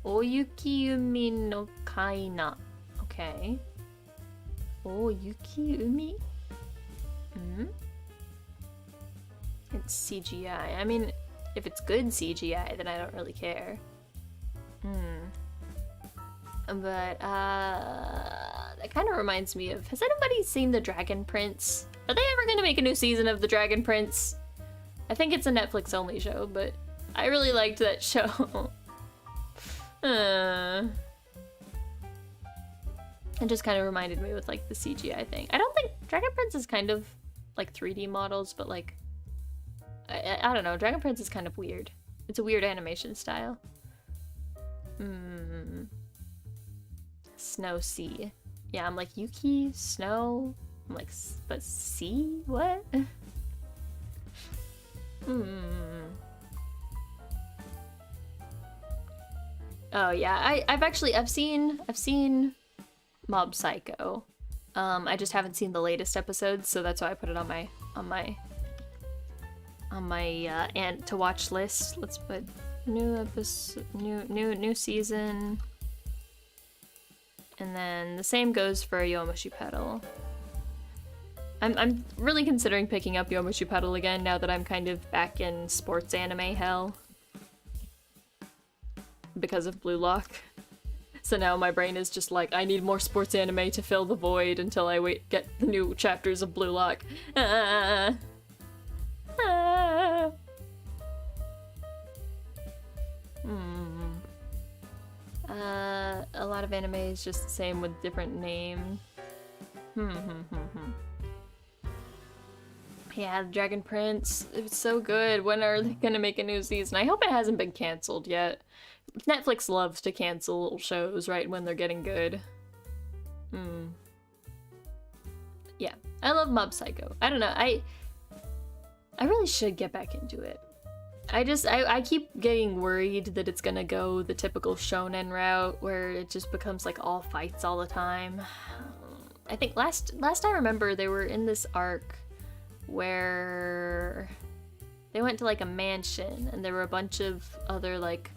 Oyuki Umi no Kaina. Okay. Oyuki Umi? It's CGI. I mean, if it's good CGI, then I don't really care. But that kind of reminds me of, has anybody seen The Dragon Prince? Are they ever gonna make a new season of The Dragon Prince? I think it's a Netflix only show, but I really liked that show. It just kind of reminded me with like the CGI thing. I don't think Dragon Prince is kind of like 3D models, but like I don't know. Dragon Prince is kind of weird. It's a weird animation style. Snow Sea. Yeah, I'm like, Yuki, Snow. I'm like, but sea? What? Oh yeah, I've seen Mob Psycho. I just haven't seen the latest episodes, so that's why I put it on my and to watch list. Let's put new episode, new season, and then the same goes for Yomushi Pedal. I'm really considering picking up Yomushi Pedal again now that I'm kind of back in sports anime hell because of Blue Lock. So now my brain is just like, I need more sports anime to fill the void until I get the new chapters of Blue Lock. A lot of anime is just the same with different name. Yeah, Dragon Prince, it's so good. When are they gonna make a new season? I hope it hasn't been canceled yet. Netflix loves to cancel shows right when they're getting good. Yeah, I love Mob Psycho. I don't know, I really should get back into it. I keep getting worried that it's gonna go the typical shonen route where it just becomes like all fights all the time. I think last I remember they were in this arc where they went to like a mansion and there were a bunch of other like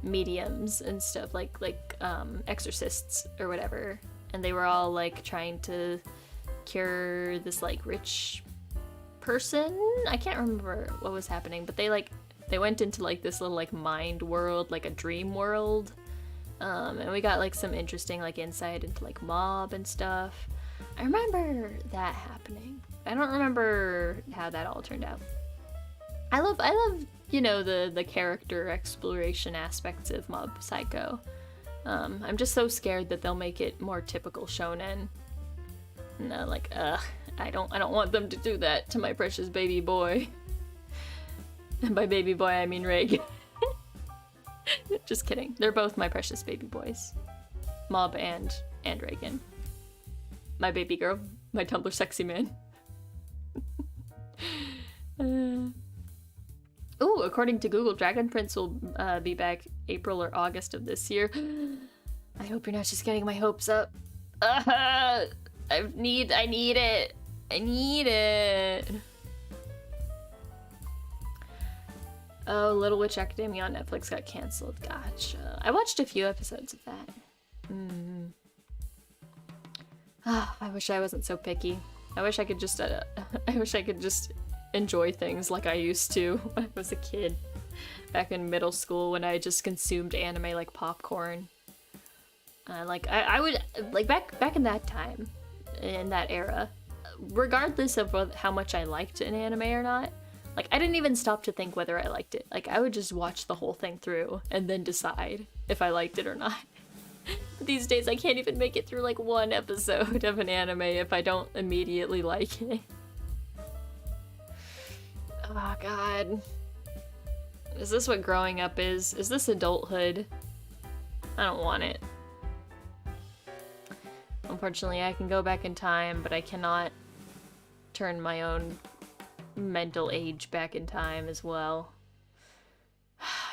mediums and stuff like exorcists or whatever, and they were all like trying to cure this like rich person. I can't remember what was happening, but they went into like this little like mind world, like a dream world, and we got like some interesting like insight into like mob and stuff. I remember that happening. I don't remember how that all turned out. I love, you know, the character exploration aspects of Mob Psycho. I'm just so scared that they'll make it more typical shonen. No, like, I don't want them to do that to my precious baby boy. And by baby boy, I mean Reagan. Just kidding. They're both my precious baby boys. Mob and Reagan. My baby girl. My Tumblr sexy man. Ooh, according to Google, Dragon Prince will be back April or August of this year. I hope you're not just getting my hopes up. I need it. I need it. Oh, Little Witch Academia on Netflix got canceled. Gotcha. I watched a few episodes of that. I wish I wasn't so picky. I wish I could just enjoy things like I used to when I was a kid. Back in middle school when I just consumed anime like popcorn. I would, like, back in that time, in that era, regardless of how much I liked an anime or not, like, I didn't even stop to think whether I liked it. Like, I would just watch the whole thing through and then decide if I liked it or not. These days, I can't even make it through, like, one episode of an anime if I don't immediately like it. Oh, God. Is this what growing up is? Is this adulthood? I don't want it. Unfortunately, I can go back in time, but I cannot turn my own mental age back in time as well.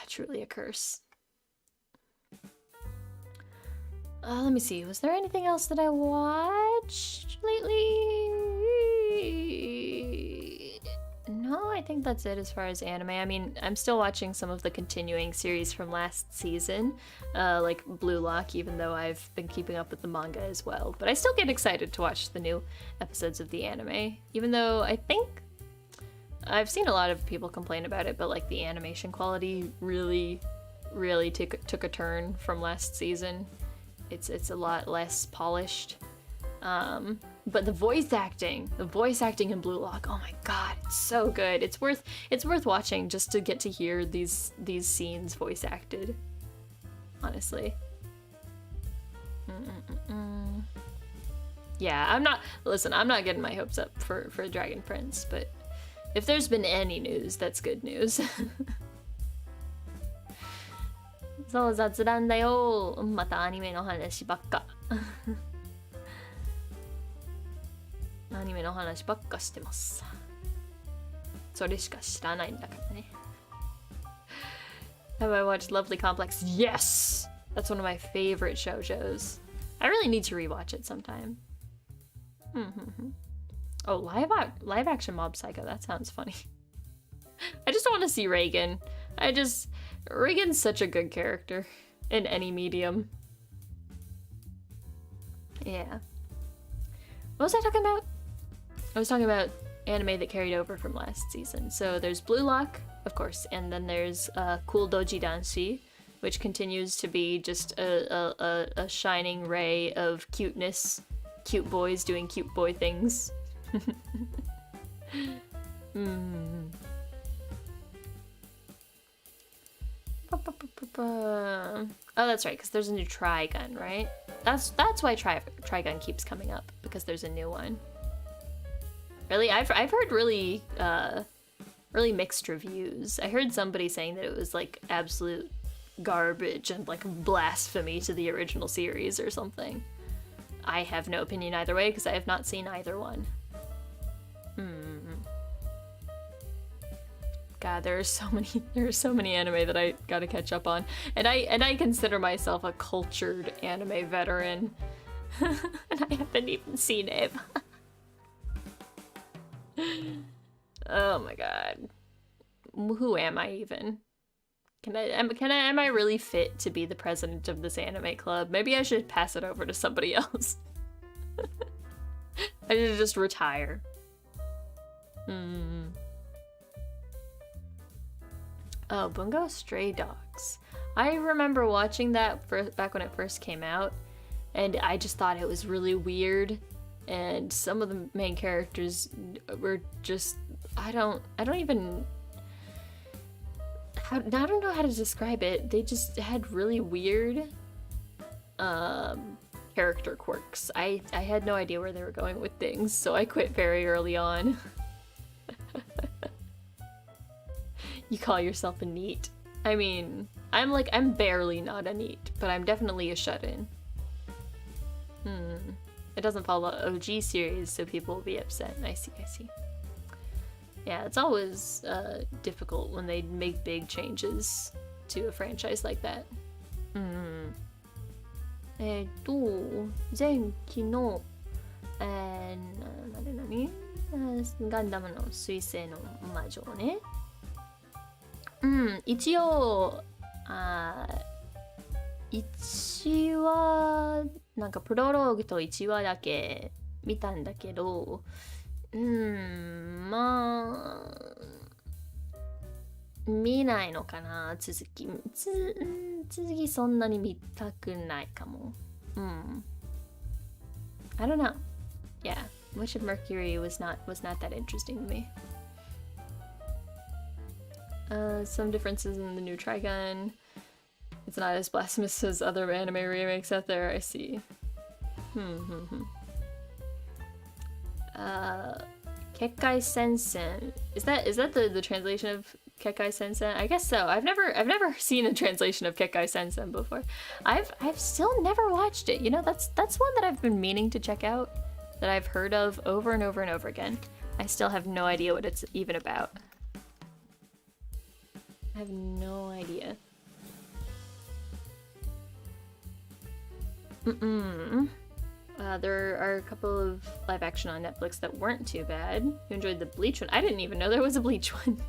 Truly a curse. Let me see. Was there anything else that I watched lately? No, I think that's it as far as anime. I mean, I'm still watching some of the continuing series from last season, like Blue Lock, even though I've been keeping up with the manga as well. But I still get excited to watch the new episodes of the anime, even though I think I've seen a lot of people complain about it, but like the animation quality really took a turn from last season. It's a lot less polished. But the voice acting in Blue Lock, oh my god, it's so good. It's worth watching just to get to hear these scenes voice acted. Honestly. Yeah, I'm not getting my hopes up for Dragon Prince, but if there's been any news, that's good news. そう、雑談だよ。またアニメの話ばっか。アニメの話ばっかしてます。それしか知らないんだからね。Have I watched Lovely Complex? Yes! That's one of my favorite shoujos. I really need to rewatch it sometime. Oh, live action Mob Psycho. That sounds funny. I just want to see Reagan. Reagan's such a good character in any medium. Yeah. What was I talking about? I was talking about anime that carried over from last season. So there's Blue Lock, of course, and then there's Cool Doji Danshi, which continues to be just a shining ray of cuteness. Cute boys doing cute boy things. Oh, that's right, because there's a new Trigun, right? That's why Trigun keeps coming up, because there's a new one. Really, I've heard really mixed reviews. I heard somebody saying that it was like absolute garbage and like blasphemy to the original series or something. I have no opinion either way because I have not seen either one. God, there are so many anime that I gotta catch up on, and I consider myself a cultured anime veteran, and I haven't even seen it. Oh my god, who am I even? Am I really fit to be the president of this anime club? Maybe I should pass it over to somebody else. I should just retire. Oh, Bungo Stray Dogs. I remember watching that back when it first came out, and I just thought it was really weird and some of the main characters were just I don't even I don't know how to describe it. They just had really weird character quirks. I had no idea where they were going with things, so I quit very early on. You call yourself a NEET. I mean, I'm barely not a NEET, but I'm definitely a shut-in. It doesn't follow OG series, so people will be upset. I see. Yeah, it's always difficult when they make big changes to a franchise like that. 前期のガンダムの水星の魔女ね。一応1話なんかプロローグと1話だけ見たんだけど、まあ見ないのかな。続きそんなに見たくないかも。I don't know. Yeah, Wish of Mercury was not that interesting to me. Some differences in the new Trigun. It's not as blasphemous as other anime remakes out there, I see. Kekkai Sensen. Is that the translation of Kekkai Sensen? I guess so. I've never seen a translation of Kekkai Sensen before. I've still never watched it. You know, that's one that I've been meaning to check out, that I've heard of over and over and over again. I still have no idea what it's even about. I have no idea. There are a couple of live action on Netflix that weren't too bad. You enjoyed the Bleach one? I didn't even know there was a Bleach one.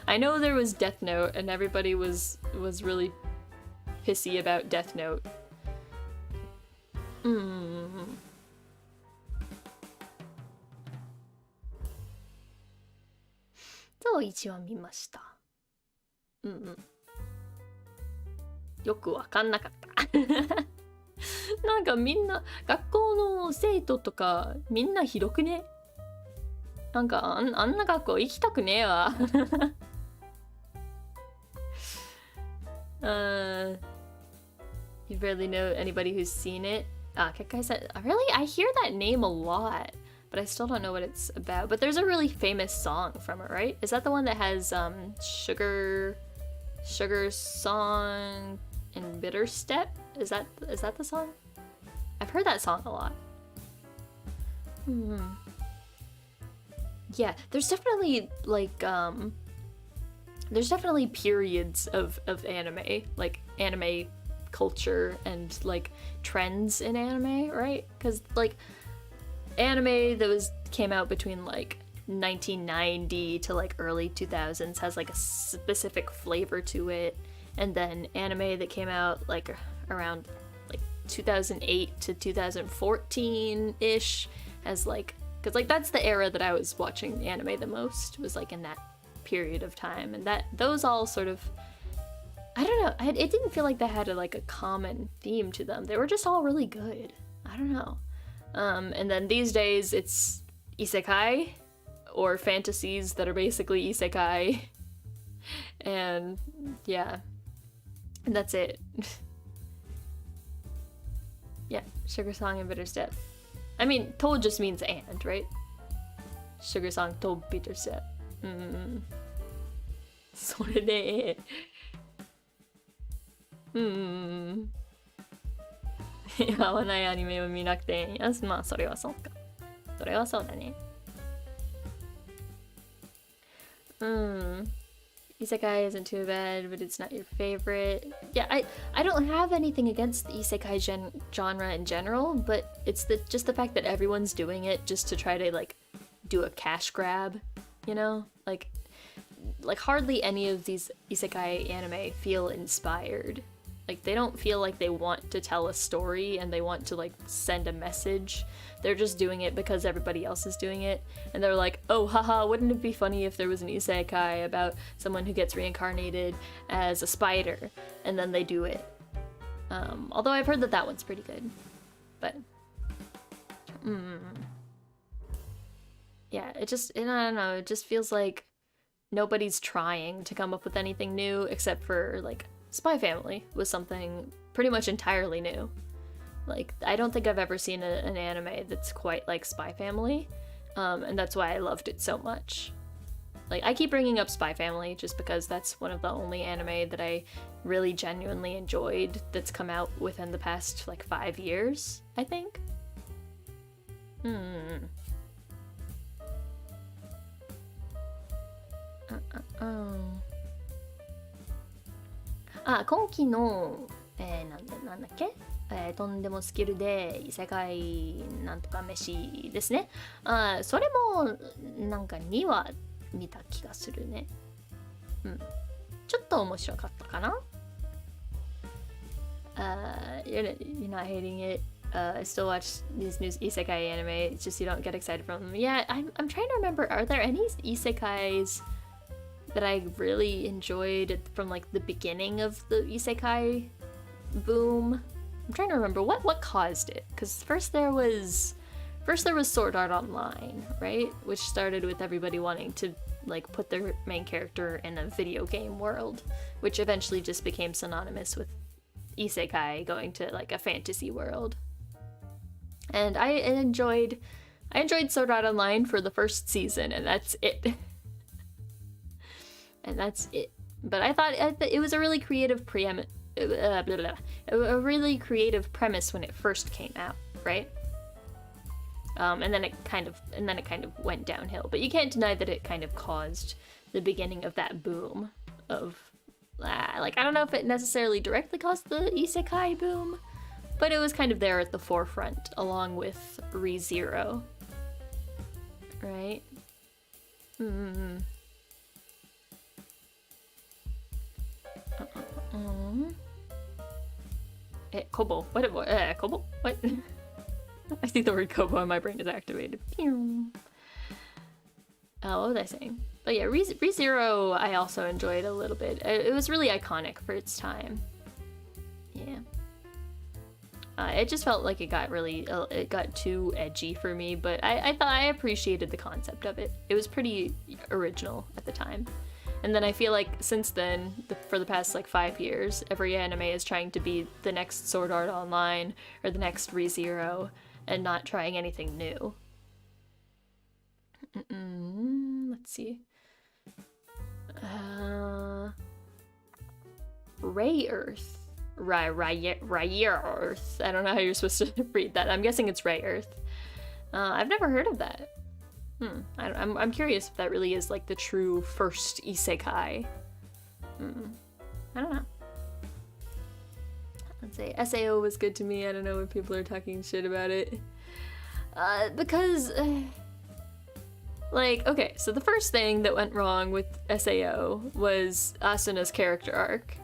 I know there was Death Note, and everybody was really pissy about Death Note. そう一話見ました。よくわかんなかった。なんかみんな学校の生徒とかみんなひどくね。なんかあんな学校行きたくねえわ。You barely know anybody who's seen it. Kekkai said, really? I hear that name a lot, but I still don't know what it's about. But there's a really famous song from it, right? Is that the one that has Sugar Song and Bitter Step? Is that the song? I've heard that song a lot. Yeah, there's definitely there's definitely periods of anime, like anime culture and like trends in anime, right? Because like anime that came out between like 1990 to like early 2000s has like a specific flavor to it, and then anime that came out like around like 2008 to 2014-ish as like, because like that's the era that I was watching anime the most, was like in that period of time, and those all sort of, I don't know, it didn't feel like they had a common theme to them. They were just all really good. I don't know. And then these days it's isekai, or fantasies that are basically isekai, and yeah, and that's it. Yeah, Sugar Song and Bitter Step. I mean, to just means and, right? Sugar Song to Bitter Step. それで合わないアニメを見なくていいや。まあそれはそうか。それはそうだね。Isekai isn't too bad, but it's not your favorite. Yeah, I don't have anything against the isekai genre in general, but it's just the fact that everyone's doing it just to try to like do a cash grab, you know? Like hardly any of these isekai anime feel inspired. Like they don't feel like they want to tell a story and they want to like send a message. They're just doing it because everybody else is doing it, and they're like, oh haha, wouldn't it be funny if there was an isekai about someone who gets reincarnated as a spider, and then they do it. Although I've heard that one's pretty good, but Yeah, I don't know, it just feels like nobody's trying to come up with anything new except for, like, Spy Family was something pretty much entirely new. Like, I don't think I've ever seen an anime that's quite like Spy Family, and that's why I loved it so much. Like, I keep bringing up Spy Family just because that's one of the only anime that I really genuinely enjoyed that's come out within the past, like, 5 years, I think.あ、今期の、なんだっけ、とんでもスキルで異世界なんとか飯ですね。それもなんか2話見た気がするね。ちょっと面白かったかな。You're not hating it. I still watch these new isekai anime. It's just you don't get excited from them. Yeah, I'm trying to remember. Are there any isekais that I really enjoyed from like the beginning of the isekai boom? I'm trying to remember what caused it. Because first there was Sword Art Online, right? Which started with everybody wanting to like put their main character in a video game world, which eventually just became synonymous with isekai, going to like a fantasy world. And I enjoyed Sword Art Online for the first season, and that's it. And that's it. But I thought it was a really creative a really creative premise when it first came out, right? And then it kind of went downhill. But you can't deny that it kind of caused the beginning of that boom of like, I don't know if it necessarily directly caused the isekai boom, but it was kind of there at the forefront along with ReZero, right? Kobo. What? Kobo? What? I see the word Kobo and my brain is activated. What was I saying? But yeah, ReZero I also enjoyed a little bit. It was really iconic for its time. Yeah. It just felt like it got too edgy for me, but I thought I appreciated the concept of it. It was pretty original at the time. And then I feel like since then, for the past like 5 years, every anime is trying to be the next Sword Art Online or the next ReZero and not trying anything new. Let's see. Ray Earth. Ray Earth. I don't know how you're supposed to read that. I'm guessing it's Ray Earth. I've never heard of that. I'm curious if that really is like the true first isekai. I don't know. Let's say SAO was good to me. I don't know when people are talking shit about it. Because like, okay, so the first thing that went wrong with SAO was Asuna's character arc.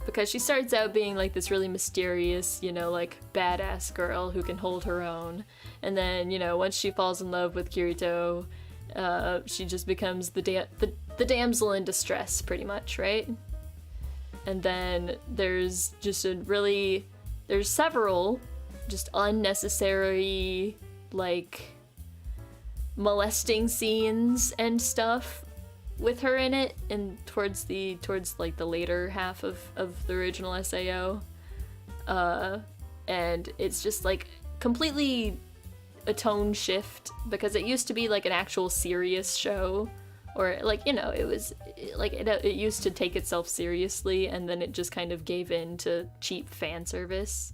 Because she starts out being like this really mysterious, you know, like badass girl who can hold her own. And then, you know, once she falls in love with Kirito, she just becomes the damsel in distress, pretty much, right? And then there's several just unnecessary, like, molesting scenes and stuff with her in it, and towards like the later half of the original SAO, and it's just like completely a tone shift, because it used to be like an actual serious show, or like, you know, it was like it used to take itself seriously, and then it just kind of gave in to cheap fan service.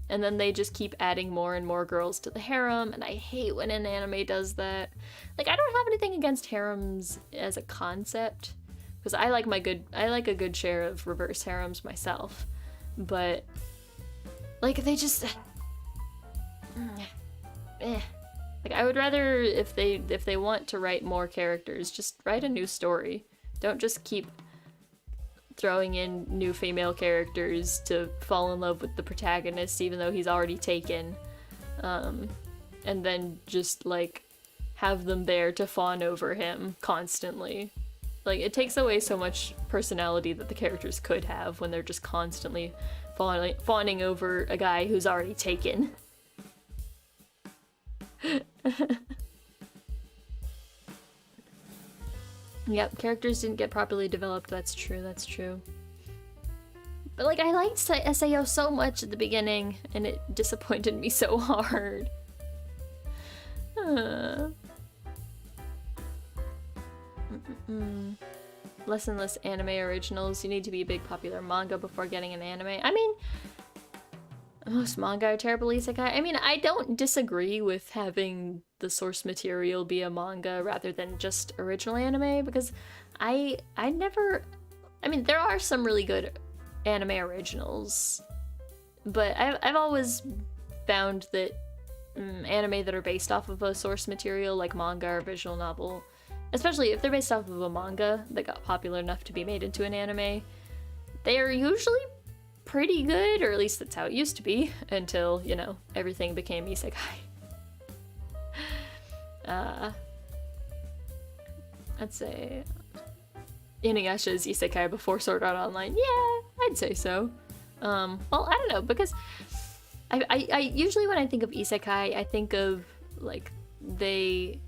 And then they just keep adding more and more girls to the harem, and I hate when an anime does that. Like, I don't have anything against harems as a concept, because I like a good share of reverse harems myself. But like, they just like, I would rather, if they want to write more characters, just write a new story. Don't just keep throwing in new female characters to fall in love with the protagonist even though he's already taken, and then just like have them there to fawn over him constantly. Like, it takes away so much personality that the characters could have when they're just constantly fawning over a guy who's already taken. Yep, characters didn't get properly developed. That's true, that's true. But like, I liked SAO so much at the beginning, and it disappointed me so hard. Less and less anime originals. You need to be a big popular manga before getting an anime. I mean, most manga are terrible isekai. I mean, I don't disagree with having the source material be a manga rather than just original anime, because I never... I mean, there are some really good anime originals, but I've always found that anime that are based off of a source material, like manga or visual novel, especially if they're based off of a manga that got popular enough to be made into an anime, they are usually pretty good, or at least that's how it used to be, until, you know, everything became isekai. I'd say Inuyasha's isekai before Sword Art Online. Yeah, I'd say so. Well, I don't know, because I usually when I think of isekai, I think of, like, they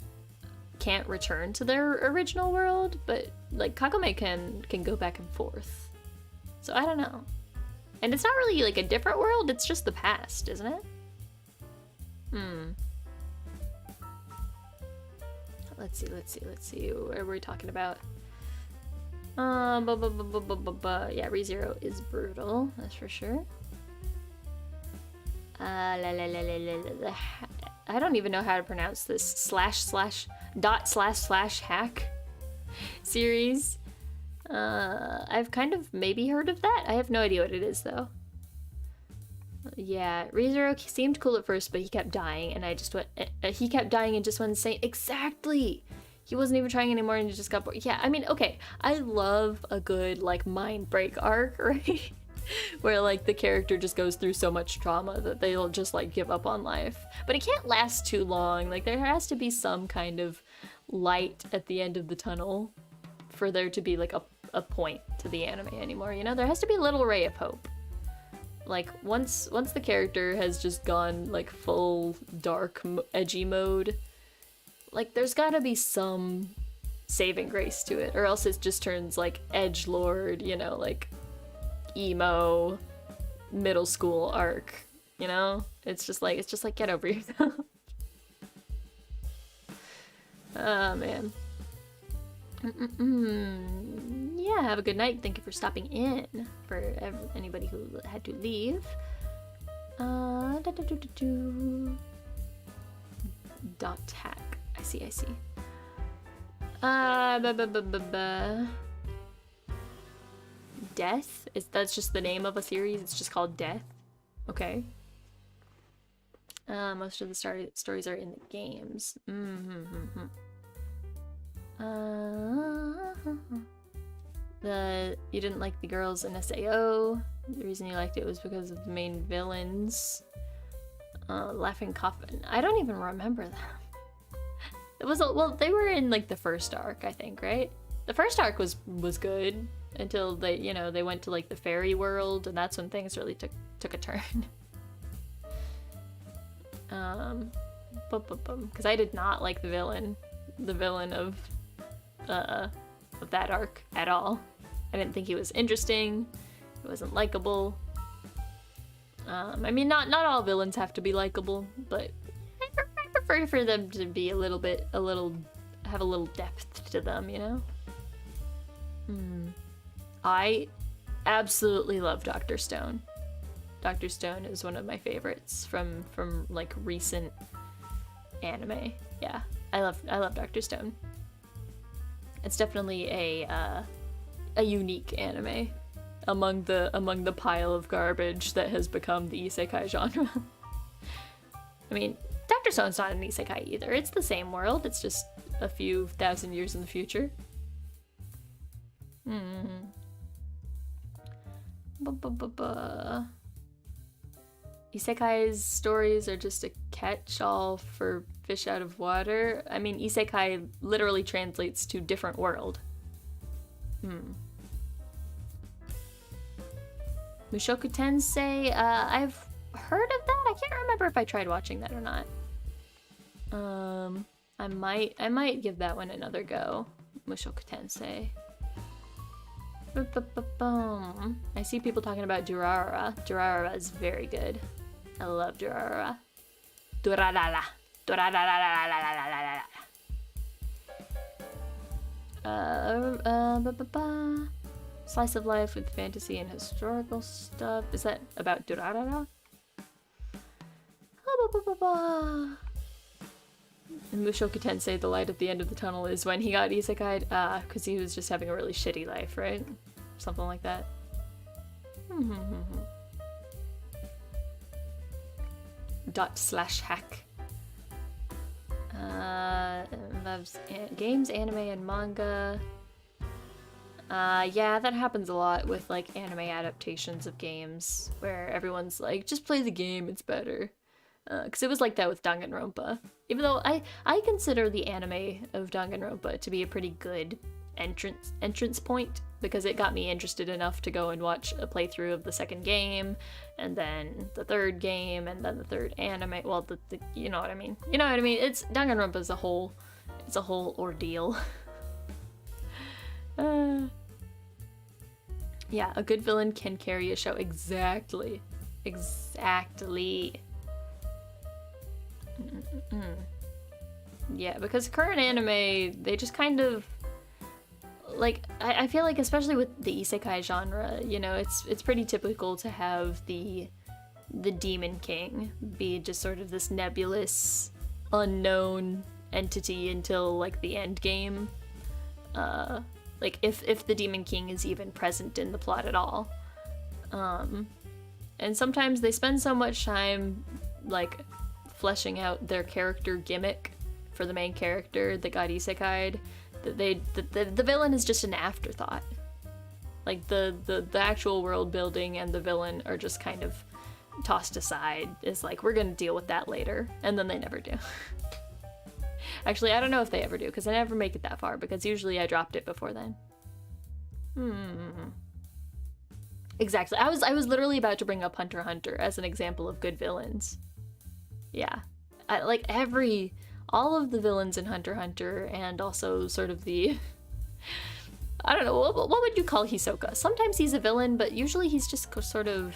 can't return to their original world, but, like, Kagome can go back and forth. So I don't know. And it's not really, like, a different world, it's just the past, isn't it? Let's see. What are we talking about? Yeah, ReZero is brutal, that's for sure. I don't even know how to pronounce this // hack series. I've kind of maybe heard of that. I have no idea what it is though. Yeah, ReZero seemed cool at first, but he kept dying, and I just went. He kept dying and just went insane. Exactly. He wasn't even trying anymore, and he just got bored. Yeah, I mean, okay, I love a good like mind break arc, right? Where like the character just goes through so much trauma that they'll just like give up on life. But it can't last too long. Like there has to be some kind of light at the end of the tunnel for there to be like a point to the anime anymore, you know? There has to be a little ray of hope. Like once the character has just gone like full dark edgy mode, like there's gotta be some saving grace to it, or else it just turns like edgelord, you know, like emo middle school arc, you know? It's just like get over yourself. Oh man. Yeah, have a good night. Thank you for stopping in. For anybody who had to leave. Dot hack. I see. Death? That's just the name of a series? It's just called Death? Okay. Most of the stories are in the games. You didn't like the girls in SAO. The reason you liked it was because of the main villains. Laughing Coffin. I don't even remember them. It was well, they were in like the first arc, I think, right? The first arc was good until they, you know, they went to like the fairy world, and that's when things really took a turn. Because I did not like the villain of that arc at all. I didn't think he was interesting. He wasn't likable. I mean, not all villains have to be likable, but I prefer for them to be have a little depth to them, you know? I absolutely love Dr. Stone. Dr. Stone is one of my favorites from like recent anime. Yeah, I love Dr. Stone. It's definitely a unique anime among the pile of garbage that has become the isekai genre. I mean, Dr. Stone's not an isekai either. It's the same world. It's just a few thousand years in the future. Isekai's stories are just a catch-all for fish out of water. I mean, isekai literally translates to different world. Mushoku Tensei, I've heard of that. I can't remember if I tried watching that or not. I might give that one another go. Mushoku Tensei. I see people talking about Durarara. Durarara is very good. I love Durarara. Durarara. Durarara. Slice of life with fantasy and historical stuff. Is that about Durarara? And Mushoku Tensei, the light at the end of the tunnel, is when he got isekai'd, because he was just having a really shitty life, right? Something like that. /hack. Loves games, anime, and manga. Yeah, that happens a lot with like anime adaptations of games, where everyone's like, just play the game, it's better. Because it was like that with Danganronpa. Even though I consider the anime of Danganronpa to be a pretty good entrance point, because it got me interested enough to go and watch a playthrough of the second game, and then the third game, and then the third anime. Well, the you know what I mean. You know what I mean? It's Danganronpa as a whole. It's a whole ordeal. Yeah, a good villain can carry a show. Exactly. Yeah, because current anime, they just kind of like, I feel like, especially with the isekai genre, you know, it's pretty typical to have the demon king be just sort of this nebulous, unknown entity until like the end game. Like if the demon king is even present in the plot at all. And sometimes they spend so much time like fleshing out their character gimmick for the main character that got isekai'd, that the villain is just an afterthought. Like the actual world building and the villain are just kind of tossed aside. It's like, we're gonna deal with that later, and then they never do. Actually, I don't know if they ever do, because I never make it that far, because usually I dropped it before then. Exactly. I was literally about to bring up Hunter x Hunter as an example of good villains. Yeah. Like all of the villains in Hunter x Hunter, and also sort of the I don't know, what would you call Hisoka? Sometimes he's a villain, but usually he's just sort of,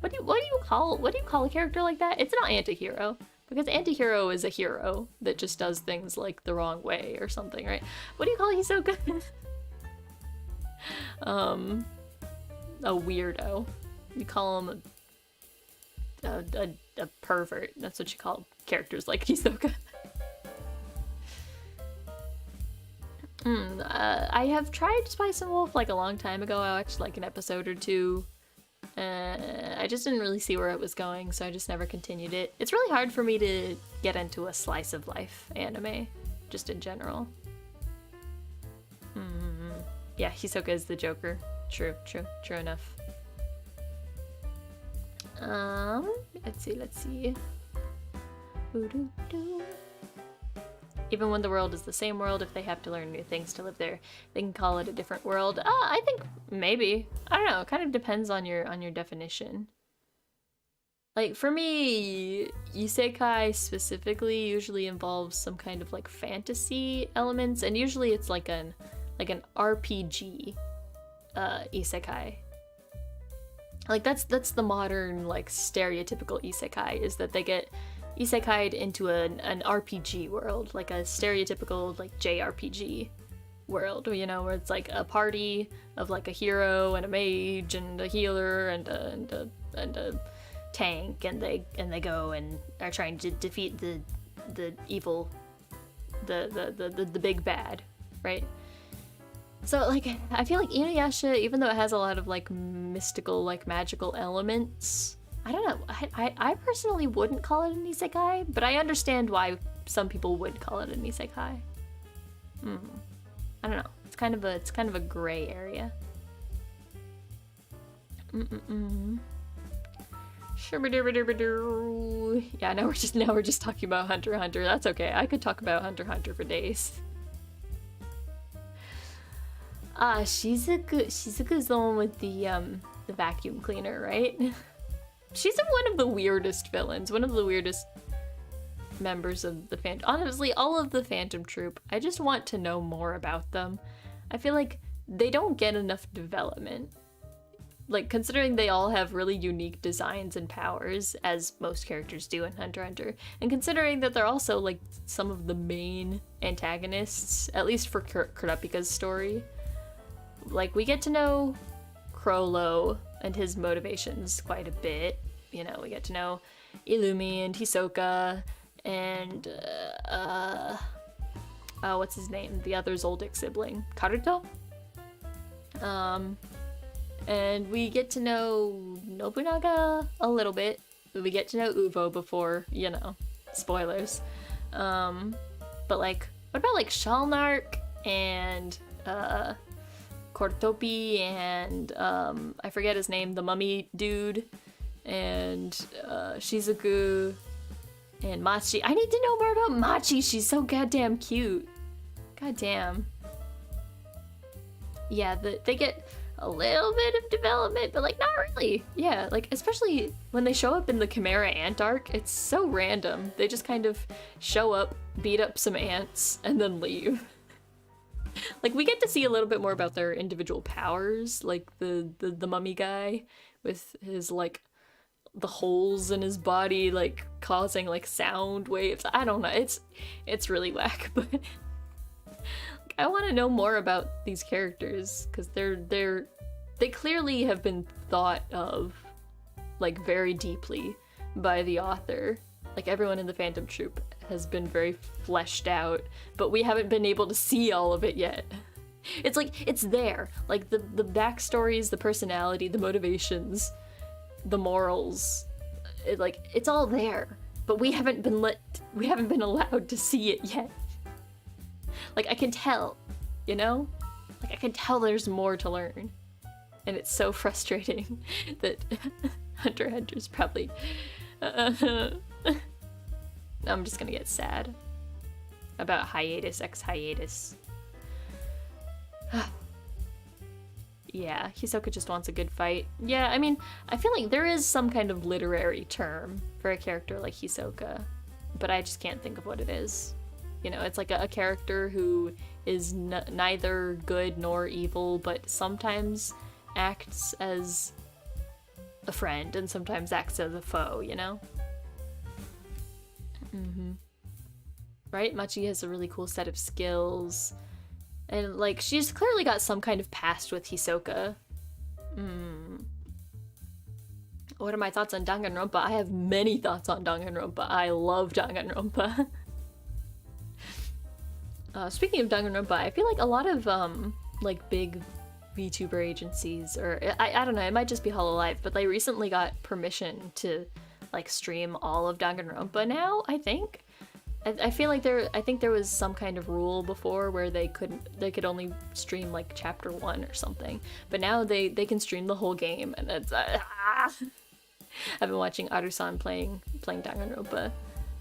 what do you call a character like that? It's not anti-hero, because anti-hero is a hero that just does things like the wrong way or something, right? What do you call Hisoka? A weirdo. You call him a pervert. That's what you call characters like Hisoka. I have tried Spice and Wolf like a long time ago. I watched like an episode or two. I just didn't really see where it was going, so I just never continued it. It's really hard for me to get into a slice of life anime, just in general. Yeah, Hisoka is the Joker. True enough. Let's see. Even when the world is the same world, if they have to learn new things to live there, they can call it a different world. I think maybe. I don't know. It kind of depends on your definition. Like for me, isekai specifically usually involves some kind of like fantasy elements, and usually it's like an RPG isekai. Like that's the modern like stereotypical isekai, is that they get isekai'd into an RPG world, like a stereotypical like JRPG world, you know, where it's like a party of like a hero and a mage and a healer and a tank, and they go and are trying to defeat the evil, the big bad, right? So like I feel like Inuyasha, even though it has a lot of like mystical, like magical elements, I don't know, I personally wouldn't call it an isekai, but I understand why some people would call it an isekai. I don't know. It's kind of a gray area. Yeah, now we're just talking about Hunter x Hunter. That's okay. I could talk about Hunter x Hunter for days. Shizuku's the one with the vacuum cleaner, right? She's one of the weirdest villains. One of the weirdest members of the honestly, all of the Phantom Troop. I just want to know more about them. I feel like they don't get enough development. Like, considering they all have really unique designs and powers, as most characters do in Hunter x Hunter, and considering that they're also, like, some of the main antagonists, at least for Kurapika's story. Like, we get to know Chrollo and his motivations quite a bit. You know, we get to know Illumi and Hisoka and, what's his name? The other's oldest sibling, Karuto? And we get to know Nobunaga a little bit. We get to know Uvo before, you know, spoilers. But like, what about like Shalnark and Kortopi and I forget his name, the mummy dude, and Shizuku and Machi. I need to know more about Machi. She's so goddamn cute. Goddamn. Yeah, they get a little bit of development, but like not really. Yeah, like especially when they show up in the Chimera Ant arc, it's so random. They just kind of show up, beat up some ants, and then leave. Like we get to see a little bit more about their individual powers, like the mummy guy with his like the holes in his body like causing like sound waves. I don't know. It's really whack, but I want to know more about these characters because they clearly have been thought of like very deeply by the author. Like everyone in the Phantom Troop has been very fleshed out, but we haven't been able to see all of it yet. It's like it's there, like the backstories, the personality, the motivations, the morals. It's all there, but we haven't been allowed to see it yet. Like, I can tell, you know? Like, I can tell there's more to learn. And it's so frustrating that Hunter x Hunter's probably... I'm just gonna get sad about hiatus x hiatus. Yeah, Hisoka just wants a good fight. Yeah, I mean, I feel like there is some kind of literary term for a character like Hisoka, but I just can't think of what it is. You know, it's like a character who is neither good nor evil, but sometimes acts as a friend and sometimes acts as a foe, you know? Mm-hmm. Right? Machi has a really cool set of skills. And, like, she's clearly got some kind of past with Hisoka. What are my thoughts on Danganronpa? I have many thoughts on Danganronpa. I love Danganronpa. Speaking of Danganronpa, I feel like a lot of, like, big VTuber agencies, or, I don't know, it might just be Hololive, but they recently got permission to, like, stream all of Danganronpa now, I think. I feel like I think there was some kind of rule before where they could only stream, like, chapter 1 or something. But now they can stream the whole game, and it's, I've been watching Aru-san playing Danganronpa.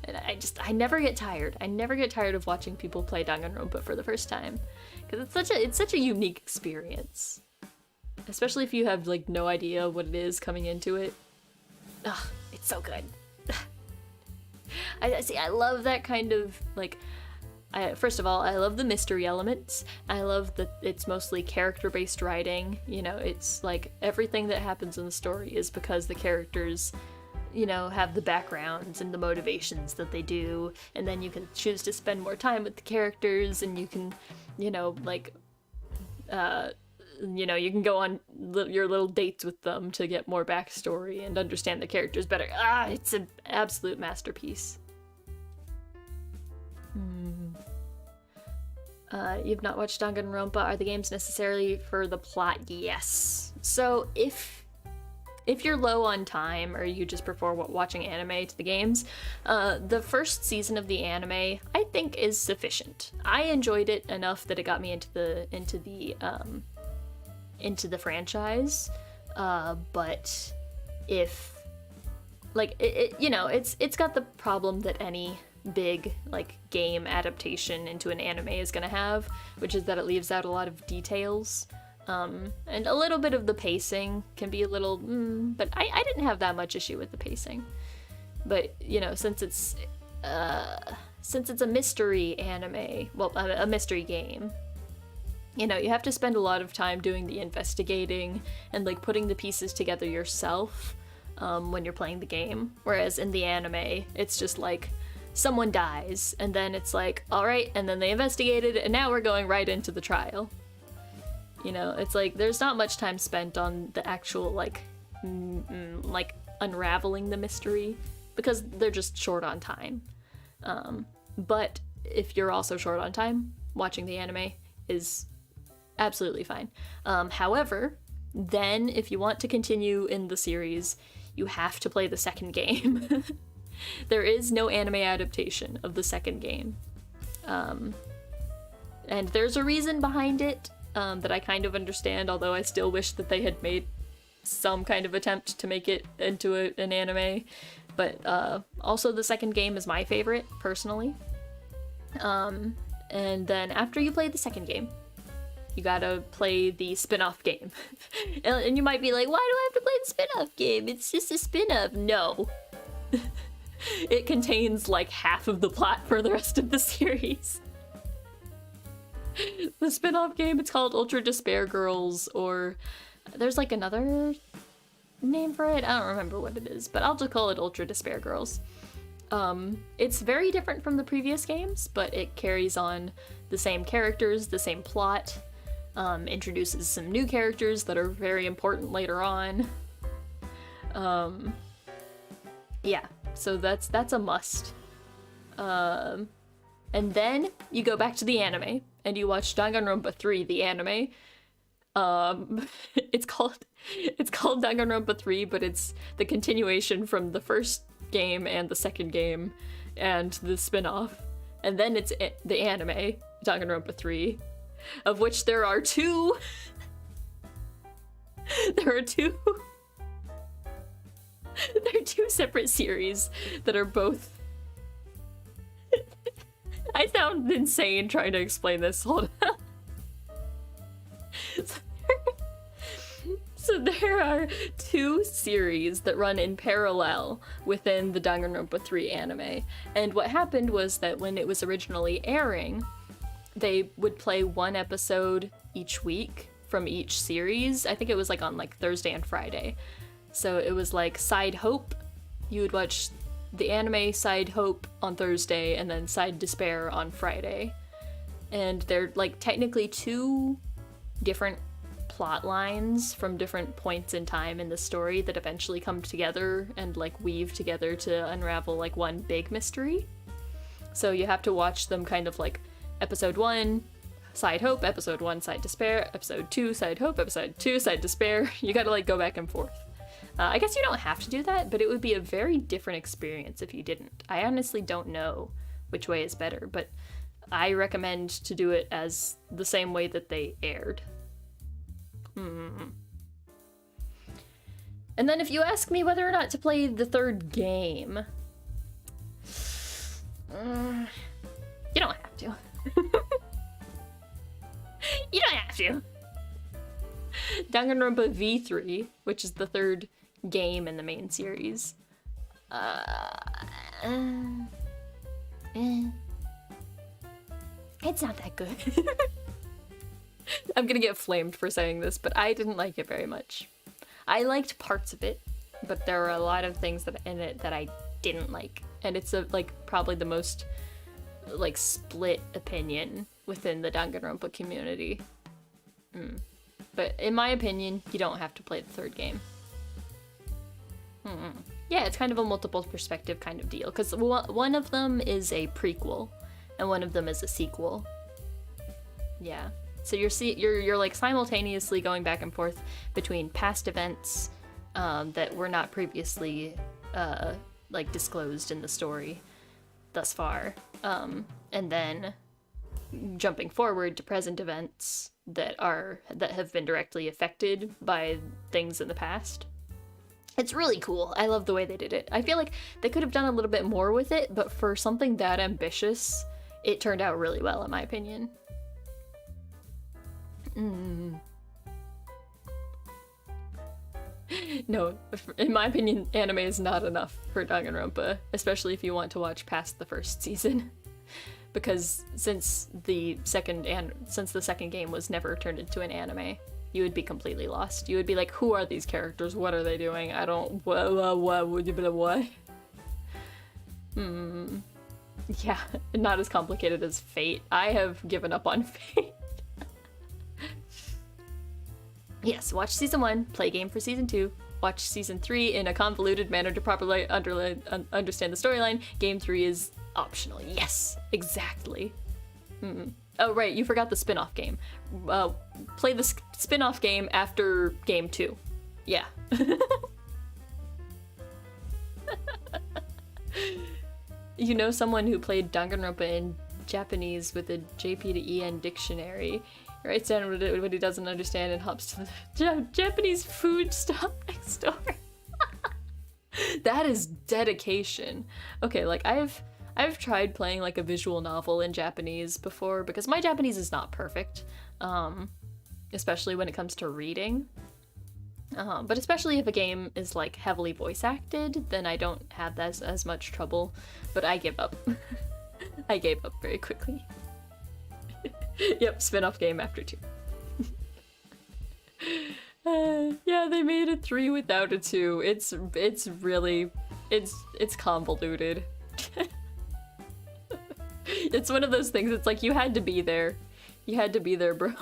And I never get tired. I never get tired of watching people play Danganronpa for the first time, because it's such a unique experience, especially if you have like no idea what it is coming into it. Ugh, it's so good. I love that kind of like. First of all, I love the mystery elements. I love that it's mostly character-based writing. You know, it's like everything that happens in the story is because the characters, you know, have the backgrounds and the motivations that they do, and then you can choose to spend more time with the characters, and you can, you know, like, you know, you can go on your little dates with them to get more backstory and understand the characters better. It's an absolute masterpiece. You've not watched Danganronpa. Are the games necessarily for the plot? Yes. So if you're low on time or you just prefer watching anime to the games, the first season of the anime I think is sufficient. I enjoyed it enough that it got me into the franchise. But if like it you know, it's got the problem that any big like game adaptation into an anime is gonna have, which is that it leaves out a lot of details. And a little bit of the pacing can be a little, but I didn't have that much issue with the pacing. But, you know, since it's since it's a mystery anime, well, a mystery game, you know, you have to spend a lot of time doing the investigating and like putting the pieces together yourself when you're playing the game. Whereas in the anime, it's just like someone dies and then it's like, all right, and then they investigated and now we're going right into the trial. You know, it's like there's not much time spent on the actual like unraveling the mystery because they're just short on time. But if you're also short on time, watching the anime is absolutely fine. However, then if you want to continue in the series, you have to play the second game. There is no anime adaptation of the second game. And there's a reason behind it that I kind of understand, although I still wish that they had made some kind of attempt to make it into an anime. But also the second game is my favorite, personally. And then after you play the second game, you gotta play the spin-off game. And you might be like, why do I have to play the spin-off game? It's just a spin-off. No. It contains like half of the plot for the rest of the series. The spin-off game, it's called Ultra Despair Girls, or there's like another name for it. I don't remember what it is, but I'll just call it Ultra Despair Girls. It's very different from the previous games, but it carries on the same characters, the same plot, introduces some new characters that are very important later on. Yeah, so that's a must. And then you go back to the anime and you watch Danganronpa 3, the anime. It's called Danganronpa 3, but it's the continuation from the first game and the second game and the spin-off. And then it's the anime, Danganronpa 3, of which there are two. There are two separate series that are both... I sound insane trying to explain this. Hold on. So there are two series that run in parallel within the Danganronpa 3 anime. And what happened was that when it was originally airing, they would play one episode each week from each series. I think it was like on like Thursday and Friday. So it was like Side Hope. You would watch the anime Side Hope on Thursday and then Side Despair on Friday. And they're like technically two different plot lines from different points in time in the story that eventually come together and like weave together to unravel like one big mystery. So you have to watch them kind of like episode 1, Side Hope, episode 1, Side Despair, episode 2, Side Hope, episode 2, Side Despair. You gotta like go back and forth. I guess you don't have to do that, but it would be a very different experience if you didn't. I honestly don't know which way is better, but I recommend to do it as the same way that they aired. And then if you ask me whether or not to play the third game, you don't have to. You don't have to. Danganronpa V3, which is the third game in the main series. It's not that good. I'm gonna get flamed for saying this, but I didn't like it very much. I liked parts of it, but there are a lot of things in it that I didn't like. And it's probably the most like split opinion within the Danganronpa community. But in my opinion, you don't have to play the third game. Yeah, it's kind of a multiple perspective kind of deal, because one of them is a prequel, and one of them is a sequel. Yeah, so you're like simultaneously going back and forth between past events that were not previously like disclosed in the story thus far, and then jumping forward to present events that have been directly affected by things in the past. It's really cool. I love the way they did it. I feel like they could have done a little bit more with it, but for something that ambitious, it turned out really well, in my opinion. No, in my opinion, anime is not enough for Danganronpa, especially if you want to watch past the first season. Because since the second game was never turned into an anime, you would be completely lost. You would be like, who are these characters? What are they doing? I don't... What? Yeah, not as complicated as Fate. I have given up on Fate. Yes, watch season 1, play game for season 2, watch season 3 in a convoluted manner to properly understand the storyline. Game 3 is optional. Yes, exactly. Oh, right, you forgot the spin-off game. Play the spin-off game after game 2. Yeah. You know someone who played Danganronpa in Japanese with a JP to EN dictionary. Writes down what he doesn't understand and hops to the Japanese food stop next door. That is dedication. Okay, like I've tried playing like a visual novel in Japanese before because my Japanese is not perfect, especially when it comes to reading. But especially if a game is like heavily voice acted, then I don't have as much trouble. But I give up. I gave up very quickly. Yep, spin-off game after 2. Yeah, they made a 3 without a 2. It's really convoluted. It's one of those things. It's like you had to be there. You had to be there, bro.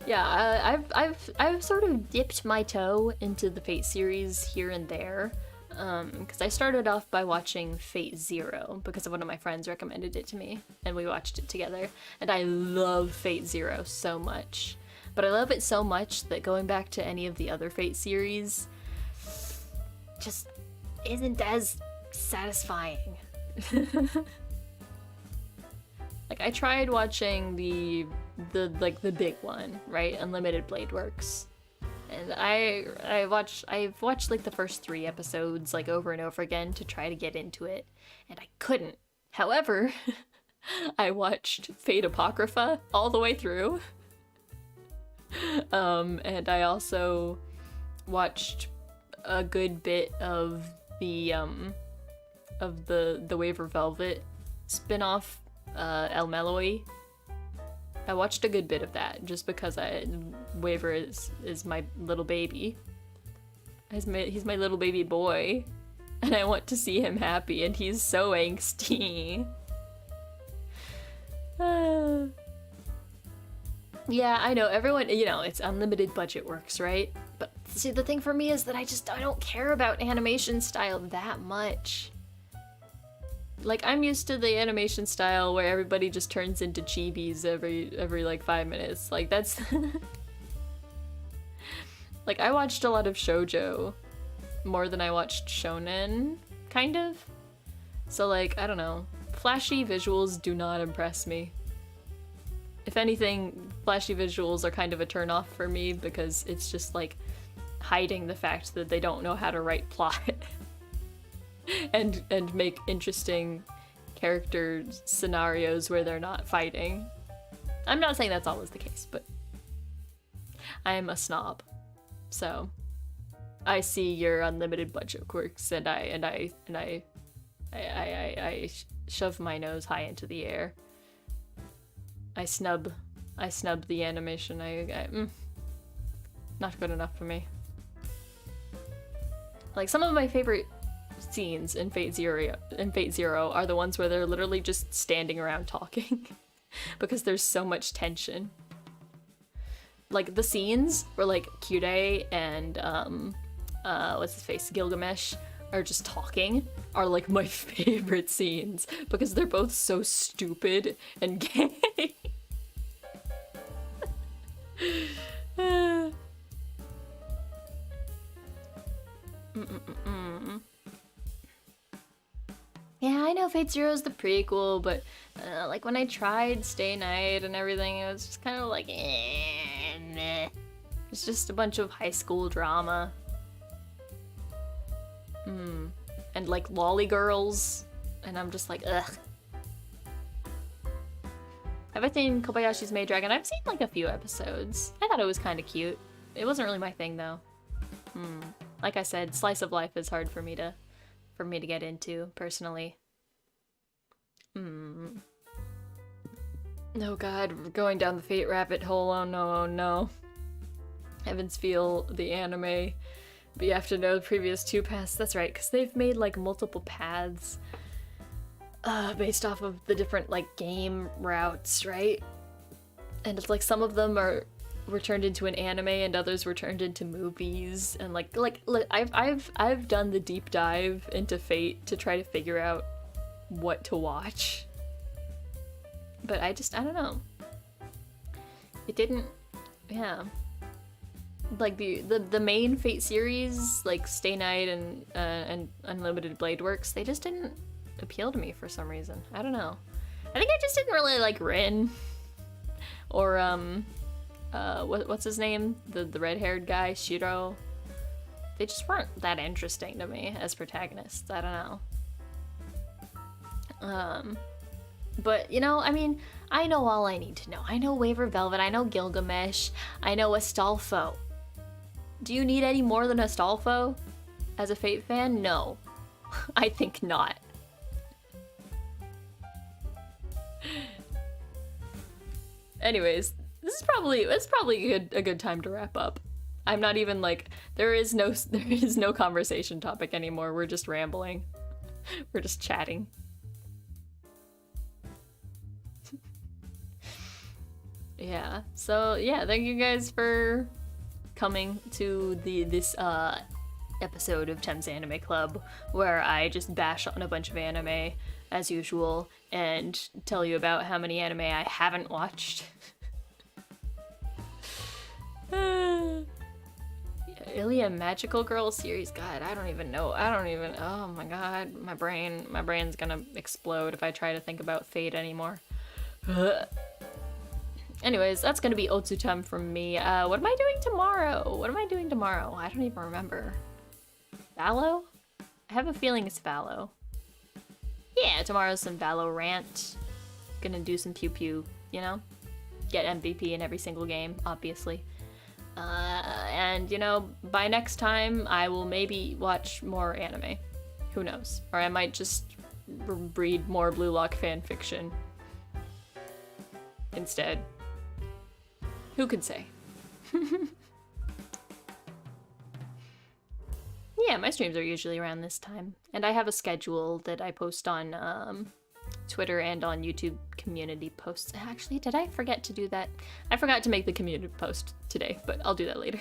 Yeah, I've sort of dipped my toe into the Fate series here and there. Because I started off by watching Fate Zero because one of my friends recommended it to me, and we watched it together. And I love Fate Zero so much. But I love it so much that going back to any of the other Fate series just isn't as satisfying. Like, I tried watching the big one, right? Unlimited Blade Works. And I've watched like the first 3 episodes like over and over again to try to get into it, and I couldn't. However, I watched Fate Apocrypha all the way through. And I also watched a good bit of the Waver Velvet spin-off, El Meloy. I watched a good bit of that just because Waver is my little baby. He's my little baby boy, and I want to see him happy, and he's so angsty. Yeah, I know, everyone, you know, it's unlimited budget works, right? But see, the thing for me is that I don't care about animation style that much. Like, I'm used to the animation style where everybody just turns into chibis every like 5 minutes. Like, that's... Like, I watched a lot of shoujo more than I watched shonen, kind of. So, like, I don't know. Flashy visuals do not impress me. If anything, flashy visuals are kind of a turn-off for me because it's just, like, hiding the fact that they don't know how to write plot. and make interesting character scenarios where they're not fighting. I'm not saying that's always the case, but I am a snob. So I see your unlimited budget quirks and I shove my nose high into the air. I snub the animation. Not good enough for me. Like, some of my favorite scenes in Fate Zero are the ones where they're literally just standing around talking because there's so much tension. Like, the scenes where, like, Kyurei and what's his face, Gilgamesh are just talking are like my favorite scenes because they're both so stupid and gay. Yeah, I know Fate Zero is the prequel, but like when I tried Stay Night and everything, it was just kind of like, meh. It's just a bunch of high school drama. And like lolly girls, and I'm just like, ugh. Have I seen Kobayashi's Maid Dragon? I've seen like a few episodes. I thought it was kind of cute. It wasn't really my thing though. Like I said, slice of life is hard for me to get into personally. Oh god, we're going down the fate rabbit hole. Oh no, oh no. Heavens feel the anime, but you have to know the previous 2 paths. That's right, because they've made like multiple paths based off of the different like game routes, right? And it's like some of them were turned into an anime and others were turned into movies. And like I've done the deep dive into Fate to try to figure out what to watch. But I don't know. It didn't, yeah. Like the main Fate series, like Stay Night and Unlimited Blade Works, they just didn't appeal to me for some reason. I don't know. I think I just didn't really like Rin. Or what's his name? The red-haired guy, Shiro. They just weren't that interesting to me as protagonists. I don't know. But, you know, I mean, I know all I need to know. I know Waver Velvet, I know Gilgamesh, I know Astolfo. Do you need any more than Astolfo as a Fate fan? No. I think not. Anyways, it's probably a good time to wrap up. I'm not even like, there is no conversation topic anymore. We're just rambling. We're just chatting. Yeah, so yeah, thank you guys for coming to this episode of Tem's Anime Club, where I just bash on a bunch of anime as usual and tell you about how many anime I haven't watched. Ilya Magical Girl series, god, I don't even, oh my god, my brain's gonna explode if I try to think about Fate anymore. Anyways, that's gonna be Otsutem from me. What am I doing tomorrow? I don't even remember. Valo? I have a feeling it's Valo. Yeah, tomorrow's some Valo rant. Gonna do some pew pew, you know? Get MVP in every single game, obviously. And, you know, by next time, I will maybe watch more anime. Who knows? Or I might just read more Blue Lock fanfiction instead. Who could say? Yeah, my streams are usually around this time. And I have a schedule that I post on Twitter and on YouTube community posts. Actually, did I forget to do that? I forgot to make the community post today, but I'll do that later.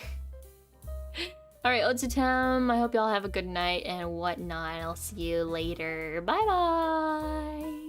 Alright, Otsutem, I hope y'all have a good night and whatnot. I'll see you later. Bye-bye!